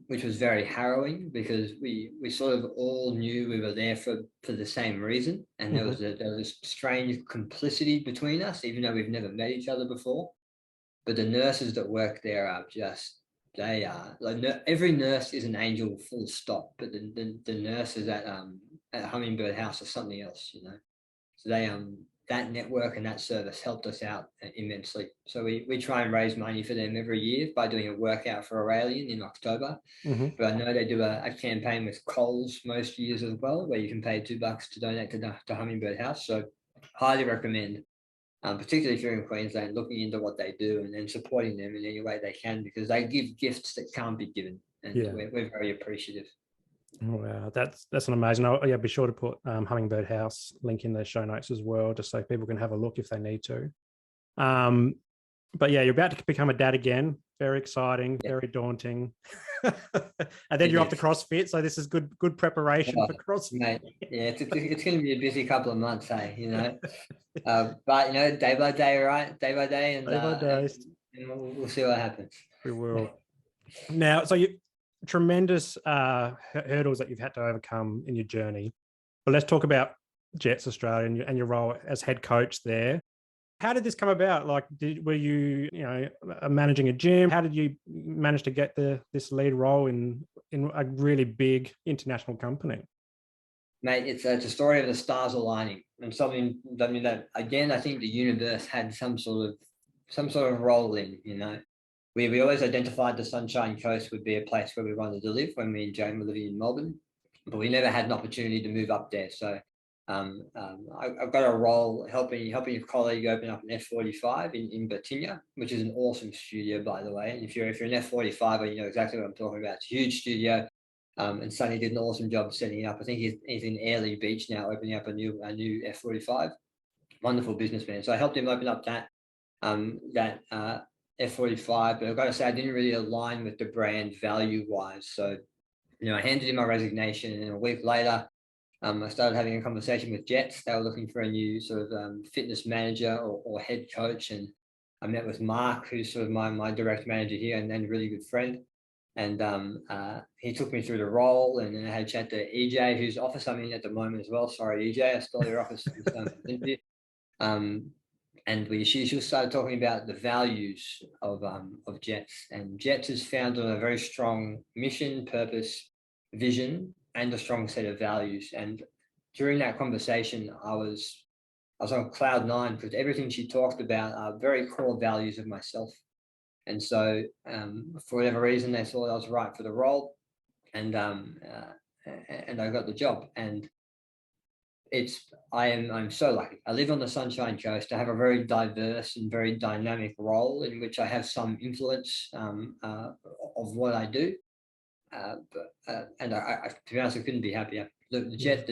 which was very harrowing because we sort of all knew we were there for the same reason, and there was a strange complicity between us, even though we've never met each other before. But the nurses that work there are just, they are like, every nurse is an angel, full stop. But the nurses at Hummingbird House are something else, So that network and that service helped us out immensely. So we try and raise money for them every year by doing a workout for Aurelian in October. Mm-hmm. But I know they do a campaign with Coles most years as well, where you can pay $2 to donate to Hummingbird House. So highly recommend, particularly if you're in Queensland, looking into what they do and then supporting them in any way they can, because they give gifts that can't be given. And we're very appreciative. Wow, that's an amazing. Be sure to put Hummingbird House link in the show notes as well, just so people can have a look if they need to. But yeah, you're about to become a dad again. Very exciting, very daunting. And then you're off to CrossFit, so this is good preparation for CrossFit. Mate, it's going to be a busy couple of months, but day by day, right? Day by day, and we'll see what happens. We will. Now, so you. Tremendous hurdles that you've had to overcome in your journey. But let's talk about Jetz Australia and your role as head coach there. How did this come about? Like, were you managing a gym? How did you manage to get this lead role in a really big international company? Mate, it's a story of the stars aligning, and something that again I think the universe had some sort of role in. We always identified the Sunshine Coast would be a place where we wanted to live when me and Jane were living in Melbourne, but we never had an opportunity to move up there. So I've got a role helping a colleague open up an F45 in Batinia, which is an awesome studio, by the way. And if you're an F45, you know exactly what I'm talking about. It's a huge studio, and Sonny did an awesome job setting it up. I think he's in Airlie Beach now, opening up a new F45. Wonderful businessman. So I helped him open up that F45, but I've got to say I didn't really align with the brand value-wise. So, I handed in my resignation, and a week later, I started having a conversation with Jetz. They were looking for a new sort of fitness manager or head coach, and I met with Mark, who's sort of my direct manager here and a really good friend. And he took me through the role, and then I had a chat to EJ, who's office I'm in at the moment as well. Sorry, EJ, I stole your office. And she started talking about the values of Jetz. And Jetz is founded on a very strong mission, purpose, vision, and a strong set of values. And during that conversation, I was on cloud 9 because everything she talked about are very core values of myself. And so for whatever reason, they thought I was right for the role, and I got the job. And I'm so lucky. I live on the Sunshine Coast. I have a very diverse and very dynamic role in which I have some influence of what I do. And to be honest, I couldn't be happier. Look, the Jetz,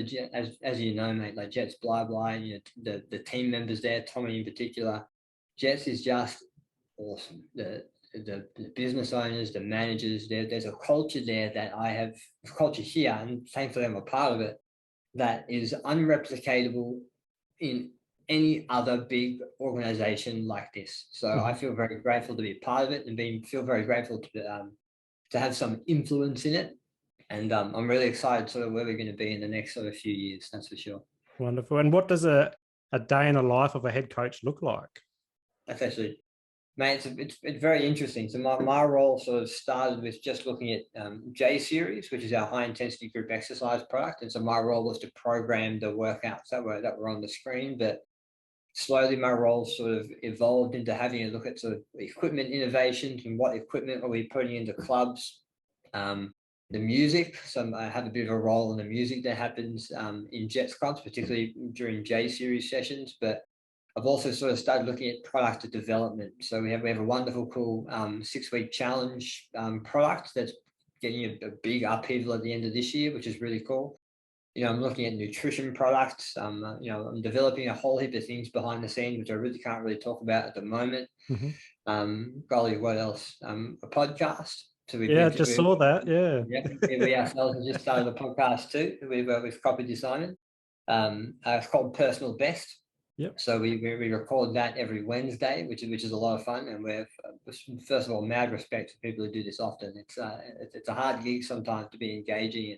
as you know, mate, like Jetz, blah blah. The team members there, Tommy in particular. Jetz is just awesome. The business owners, the managers. There's a culture there that I have. Culture here, and thankfully I'm a part of it. That is unreplicatable in any other big organization like this. So I feel very grateful to be a part of it, and feel very grateful to have some influence in it. And I'm really excited sort of where we're going to be in the next sort of few years, that's for sure. Wonderful. And what does a day in the life of a head coach look like? That's actually, mate, it's very interesting. So my role sort of started with just looking at J Series, which is our high intensity group exercise product. And so my role was to program the workouts that were on the screen. But slowly my role sort of evolved into having a look at sort of equipment innovations and what equipment are we putting into clubs. The music, so I have a bit of a role in the music that happens in Jetz clubs, particularly during J Series sessions. But I've also sort of started looking at product development. So we have a wonderful, cool 6-week challenge product that's getting a big upheaval at the end of this year, which is really cool. I'm looking at nutrition products. I'm developing a whole heap of things behind the scenes, which I really can't really talk about at the moment. Golly, what else? A podcast. So just saw that. Yeah. We ourselves have just started a podcast too. We've copied the assignment. It's called Personal Best. Yep. So we record that every Wednesday, which is a lot of fun. And we're, first of all, mad respect for people who do this often. It's a hard gig sometimes to be engaging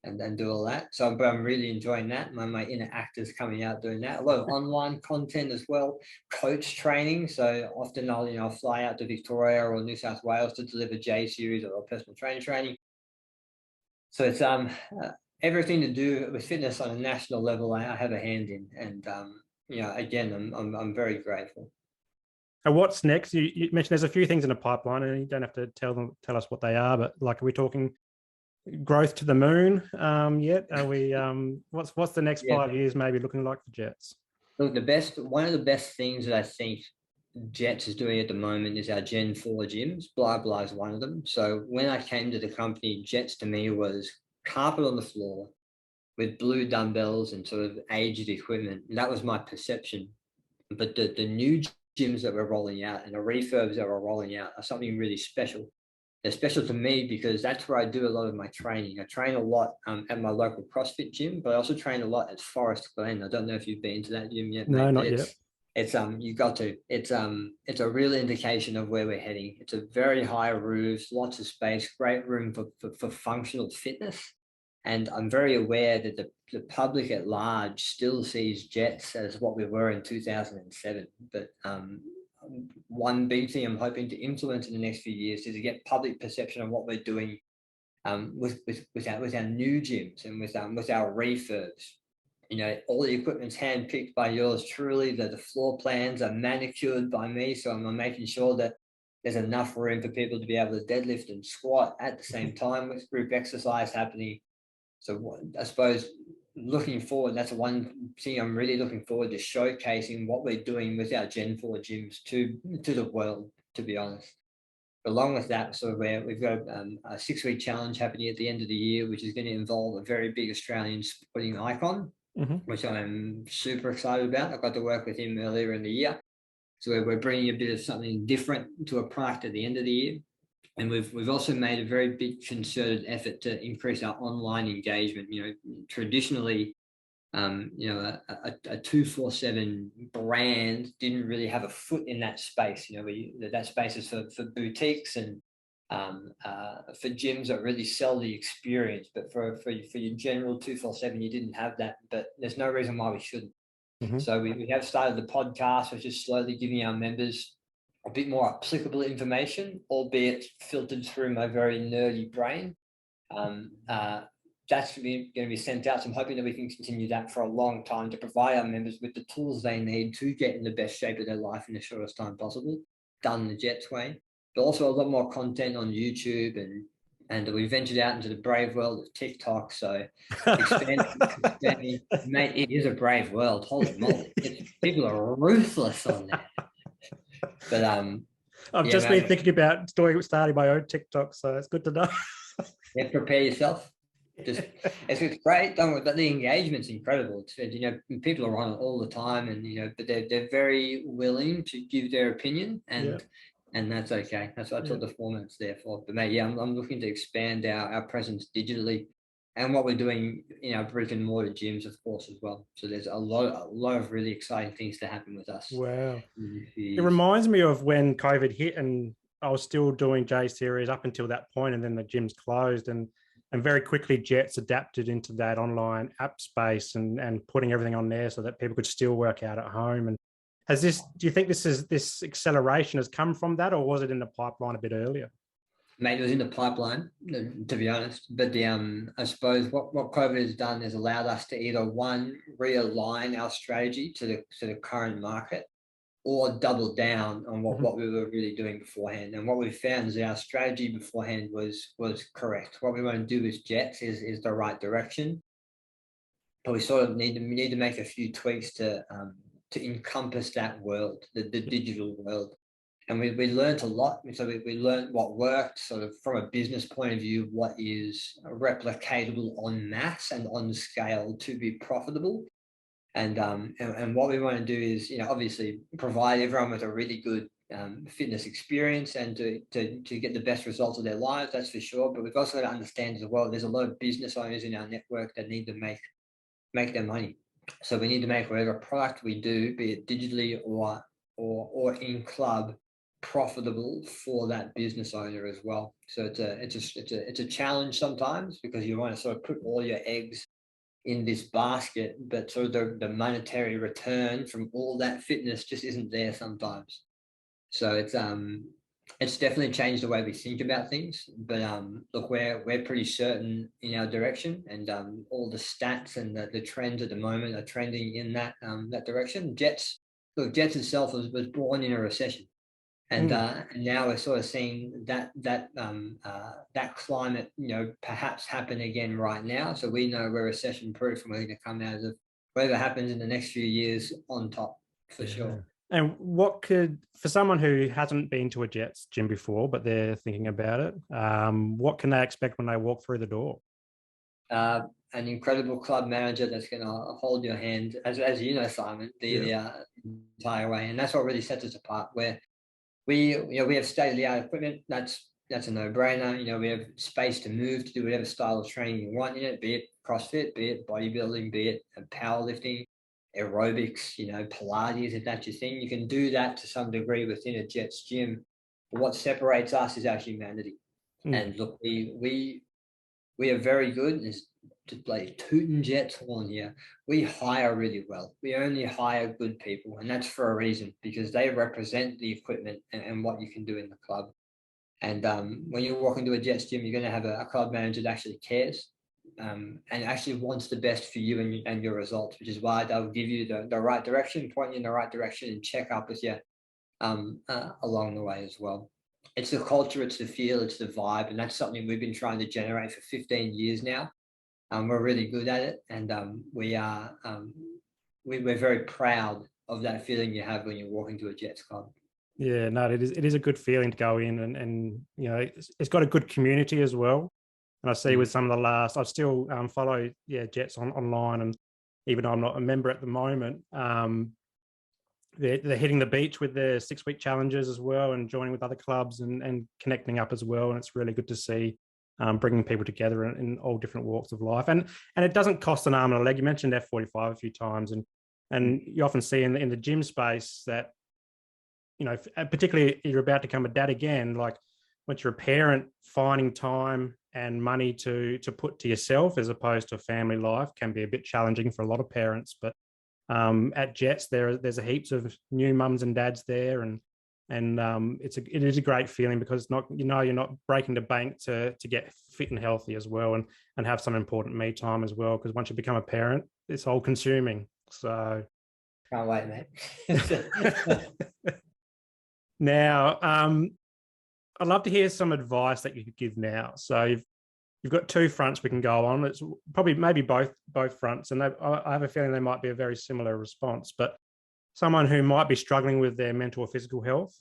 and do all that. So but I'm really enjoying that. My inner actor's coming out doing that. A lot of online content as well, coach training. So often I'll fly out to Victoria or New South Wales to deliver J Series or personal training. So it's everything to do with fitness on a national level. I have a hand in, and again, I'm very grateful. And what's next? You mentioned there's a few things in the pipeline, and you don't have to tell us what they are. But like, are we talking growth to the moon yet? Are we? What's the next 5 years maybe looking like for Jetz? Look, one of the best things that I think Jetz is doing at the moment is our Gen 4 gyms. Blah Blah is one of them. So when I came to the company, Jetz to me was carpet on the floor with blue dumbbells and sort of aged equipment. And that was my perception. But the new gyms that we're rolling out and the refurbs that we're rolling out are something really special. They're special to me because that's where I do a lot of my training. I train a lot at my local CrossFit gym, but I also train a lot at Forest Glen. I don't know if you've been to that gym yet. No, not yet. It's you got to. It's a real indication of where we're heading. It's a very high roofs, lots of space, great room for functional fitness. And I'm very aware that the public at large still sees Jetz as what we were in 2007. But one big thing I'm hoping to influence in the next few years is to get public perception of what we're doing with our new gyms and with our refurbs. All the equipment's handpicked by yours truly. The floor plans are manicured by me, so I'm making sure that there's enough room for people to be able to deadlift and squat at the same time with group exercise happening. So I suppose looking forward, that's one thing I'm really looking forward to, showcasing what we're doing with our Gen 4 gyms to the world, to be honest. Along with that, so we've got a 6-week challenge happening at the end of the year, which is going to involve a very big Australian sporting icon, which I'm super excited about. I got to work with him earlier in the year. So we're bringing a bit of something different to a product at the end of the year. And we've also made a very big concerted effort to increase our online engagement. Traditionally, a 247 brand didn't really have a foot in that space. That space is for boutiques and for gyms that really sell the experience. But for your general 247, you didn't have that. But there's no reason why we shouldn't. So we have started the podcast, which is slowly giving our members a bit more applicable information, albeit filtered through my very nerdy brain. That's going to be sent out. So I'm hoping that we can continue that for a long time to provide our members with the tools they need to get in the best shape of their life in the shortest time possible, done the Jetz way. But also a lot more content on YouTube, and we ventured out into the brave world of TikTok. So expanding, mate, it is a brave world. Holy moly. People are ruthless on there. But I've just been thinking about starting my own TikTok, so it's good to know. Prepare yourself. It's great. But the engagement's incredible. People are on it all the time, and but they're very willing to give their opinion, and that's okay. That's what the format's there for. But mate, I'm looking to expand our presence digitally. And what we're doing in our brick and mortar gyms, of course, as well. So there's a lot of really exciting things to happen with us. Wow. It reminds me of when COVID hit and I was still doing J Series up until that point, and then the gyms closed. And And very quickly, Jetz adapted into that online app space and putting everything on there so that people could still work out at home. And do you think this acceleration has come from that, or was it in the pipeline a bit earlier? Mate, it was in the pipeline, to be honest. But I suppose what COVID has done is allowed us to either realign our strategy to the current market, or double down on what we were really doing beforehand. And what we found is our strategy beforehand was correct. What we want to do with Jetz is the right direction, but we sort of need to make a few tweaks to encompass that world, the digital world. And we learned a lot. So we learned what worked, sort of from a business point of view, what is replicatable en masse and on scale to be profitable. And what we want to do is, obviously provide everyone with a really good fitness experience and to get the best results of their lives, that's for sure. But we've also got to understand as well, there's a lot of business owners in our network that need to make their money. So we need to make whatever product we do, be it digitally or in club, profitable for that business owner as well. So it's a challenge sometimes, because you want to sort of put all your eggs in this basket, but sort of the monetary return from all that fitness just isn't there sometimes. So it's definitely changed the way we think about things. But look, we're pretty certain in our direction, and all the stats and the trends at the moment are trending in that direction. Jetz itself was born in a recession. And now we're sort of seeing that climate, perhaps happen again right now. So we know we're recession proof, and we're going to come out of whatever happens in the next few years on top, for sure. And for someone who hasn't been to a Jetz gym before, but they're thinking about it, what can they expect when they walk through the door? An incredible club manager that's going to hold your hand, as you know, Simon, the entire way. And that's what really sets us apart. We have state-of-the-art equipment. That's a no-brainer. We have space to move to do whatever style of training you want in it, be it CrossFit, be it bodybuilding, be it powerlifting, aerobics, Pilates, if that's your thing. You can do that to some degree within a Jetz gym. But what separates us is our humanity. And look, we are very good. To play tootin' Jetz horn here, we hire really well. We only hire good people, and that's for a reason, because they represent the equipment and what you can do in the club. And when you walk into a Jetz gym, you're going to have a club manager that actually cares and actually wants the best for you and your results, which is why they'll give you the right direction, point you in the right direction, and check up with you along the way as well. It's the culture, it's the feel, it's the vibe, and that's something we've been trying to generate for 15 years now. We're really good at it, and we're very proud of that feeling you have when you walk into a Jetz club. Yeah, no, it is a good feeling to go in, and it's got a good community as well. And I see with some of the I still follow Jetz online, and even though I'm not a member at the moment, they're hitting the beach with their 6-week challenges as well, and joining with other clubs and connecting up as well. And it's really good to see. Bringing people together in all different walks of life, and it doesn't cost an arm and a leg. You mentioned F45 a few times, and you often see in the gym space that, particularly if you're about to become a dad again, like once you're a parent, finding time and money to put to yourself as opposed to family life can be a bit challenging for a lot of parents. But at Jetz, there's a heaps of new mums and dads there, and it is a great feeling, because it's not, you're not breaking the bank to get fit and healthy as well, and have some important me time as well, because once you become a parent, it's all consuming. So can't wait, mate. Now, I'd love to hear some advice that you could give now. So you've got 2 fronts we can go on. It's probably maybe both fronts, and I have a feeling they might be a very similar response. But someone who might be struggling with their mental or physical health,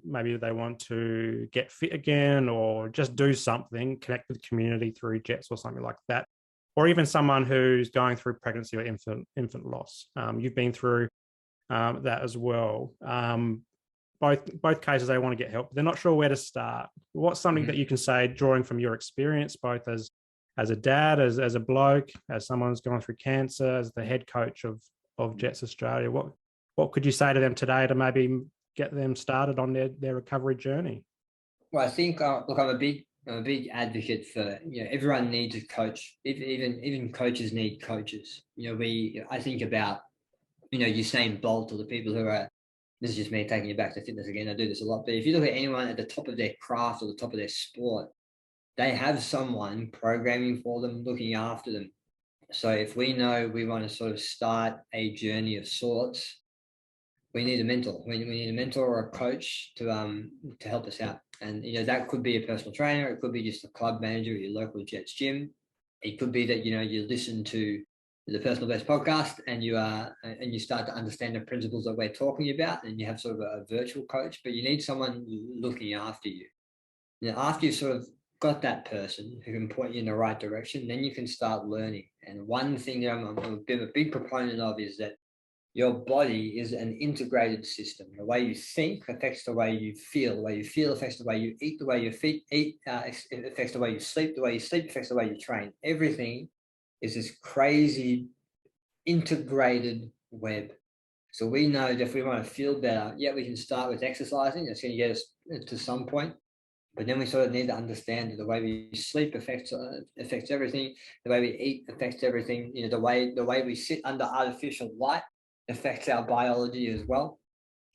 maybe they want to get fit again, or just do something, connect with the community through Jetz or something like that, or even someone who's going through pregnancy or infant loss. You've been through that as well. Both cases, they want to get help, but they're not sure where to start. What's something that you can say, drawing from your experience, both as a dad, as a bloke, as someone who's gone through cancer, as the head coach of Jetz Australia? What could you say to them today to maybe get them started on their recovery journey? Well, I think, look, I'm a big I'm a big advocate for, everyone needs a coach. Even coaches need coaches. I think about, Usain Bolt, or the people who are, this is just me taking you back to fitness again. I do this a lot, but if you look at anyone at the top of their craft or the top of their sport, they have someone programming for them, looking after them. So if we know we want to sort of start a journey of sorts, we need a mentor. We need a mentor or a coach to help us out. And that could be a personal trainer. It could be just a club manager at your local Jetz gym. It could be that you listen to the Personal Best podcast and you start to understand the principles that we're talking about, and you have sort of a virtual coach. But you need someone looking after you. After you've sort of got that person who can point you in the right direction, then you can start learning. And one thing that I'm a big proponent of is that your body is an integrated system. The way you think affects the way you feel. The way you feel affects the way you eat. The way you eat affects the way you sleep. The way you sleep affects the way you train. Everything is this crazy integrated web. So we know that if we want to feel better, we can start with exercising. That's going to get us to some point. But then we sort of need to understand that the way we sleep affects everything. The way we eat affects everything. The way we sit under artificial light affects our biology as well.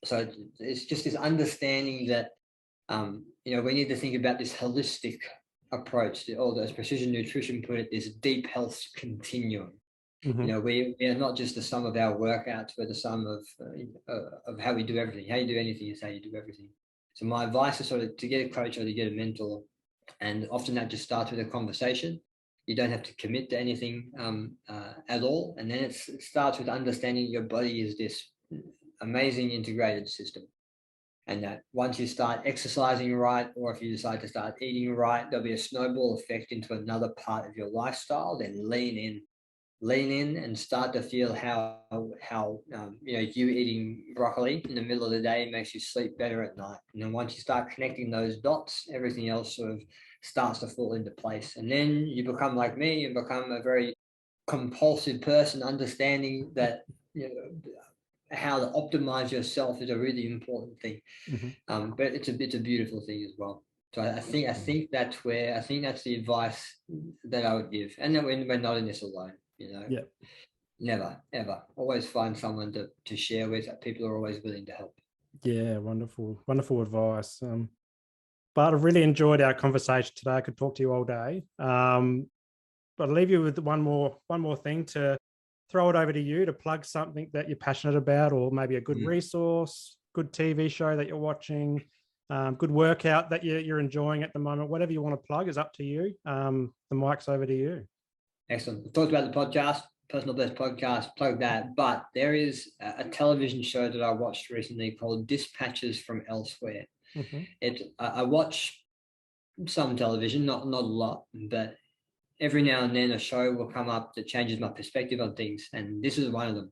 So it's just this understanding that we need to think about this holistic approach, or as precision nutrition put it, this deep health continuum. Mm-hmm. We are not just the sum of our workouts, we're the sum of how we do everything. How you do anything is how you do everything. So my advice is sort of to get a coach or to get a mentor, and often that just starts with a conversation. You don't have to commit to anything at all. And then it starts with understanding your body is this amazing integrated system. And that once you start exercising right, or if you decide to start eating right, there'll be a snowball effect into another part of your lifestyle. Then lean in and start to feel how you eating broccoli in the middle of the day makes you sleep better at night. And then once you start connecting those dots, everything else sort of starts to fall into place. And then you become like me and become a very compulsive person, understanding that how to optimize yourself is a really important thing. Mm-hmm. But it's a beautiful thing as well. So I think that's the advice that I would give. And then we're not in this alone, Never, ever. Always find someone to share with. People are always willing to help. Yeah, wonderful advice. But I've really enjoyed our conversation today. I could talk to you all day. But I'll leave you with one more thing to throw it over to you to plug something that you're passionate about, or maybe a good resource, good TV show that you're watching, good workout that you're enjoying at the moment. Whatever you want to plug is up to you. The mic's over to you. Excellent. We talked about the podcast, Personal Best Podcast, plug that. But there is a television show that I watched recently called Dispatches from Elsewhere. Mm-hmm. I watch some television, not a lot, but every now and then a show will come up that changes my perspective on things, and this is one of them.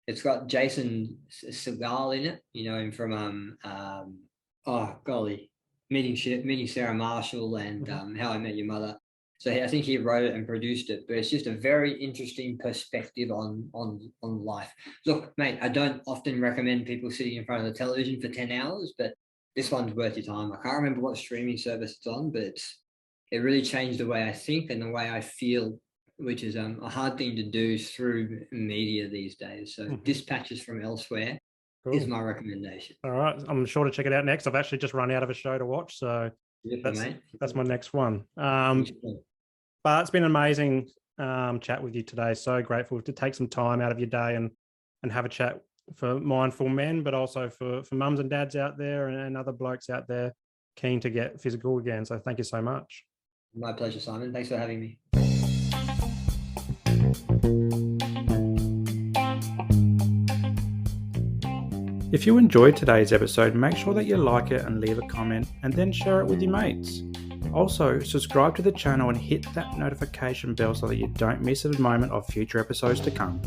It's got Jason Segel in it, him from Meeting Sarah Marshall and How I Met Your Mother. So I think he wrote it and produced it, but it's just a very interesting perspective on life. Look, mate, I don't often recommend people sitting in front of the television for 10 hours, but this one's worth your time. I can't remember what streaming service it's on, but it really changed the way I think and the way I feel, which is a hard thing to do through media these days. So Dispatches from Elsewhere is my recommendation. All right. I'm sure to check it out next. I've actually just run out of a show to watch, so that's my next one. But it's been an amazing chat with you today. So grateful to take some time out of your day and have a chat for mindful men, but also for mums and dads out there and other blokes out there keen to get physical again. So thank you so much. My pleasure, Simon. Thanks for having me. If you enjoyed today's episode, make sure that you like it and leave a comment, and then share it with your mates. Also, subscribe to the channel and hit that notification bell so that you don't miss a moment of future episodes to come.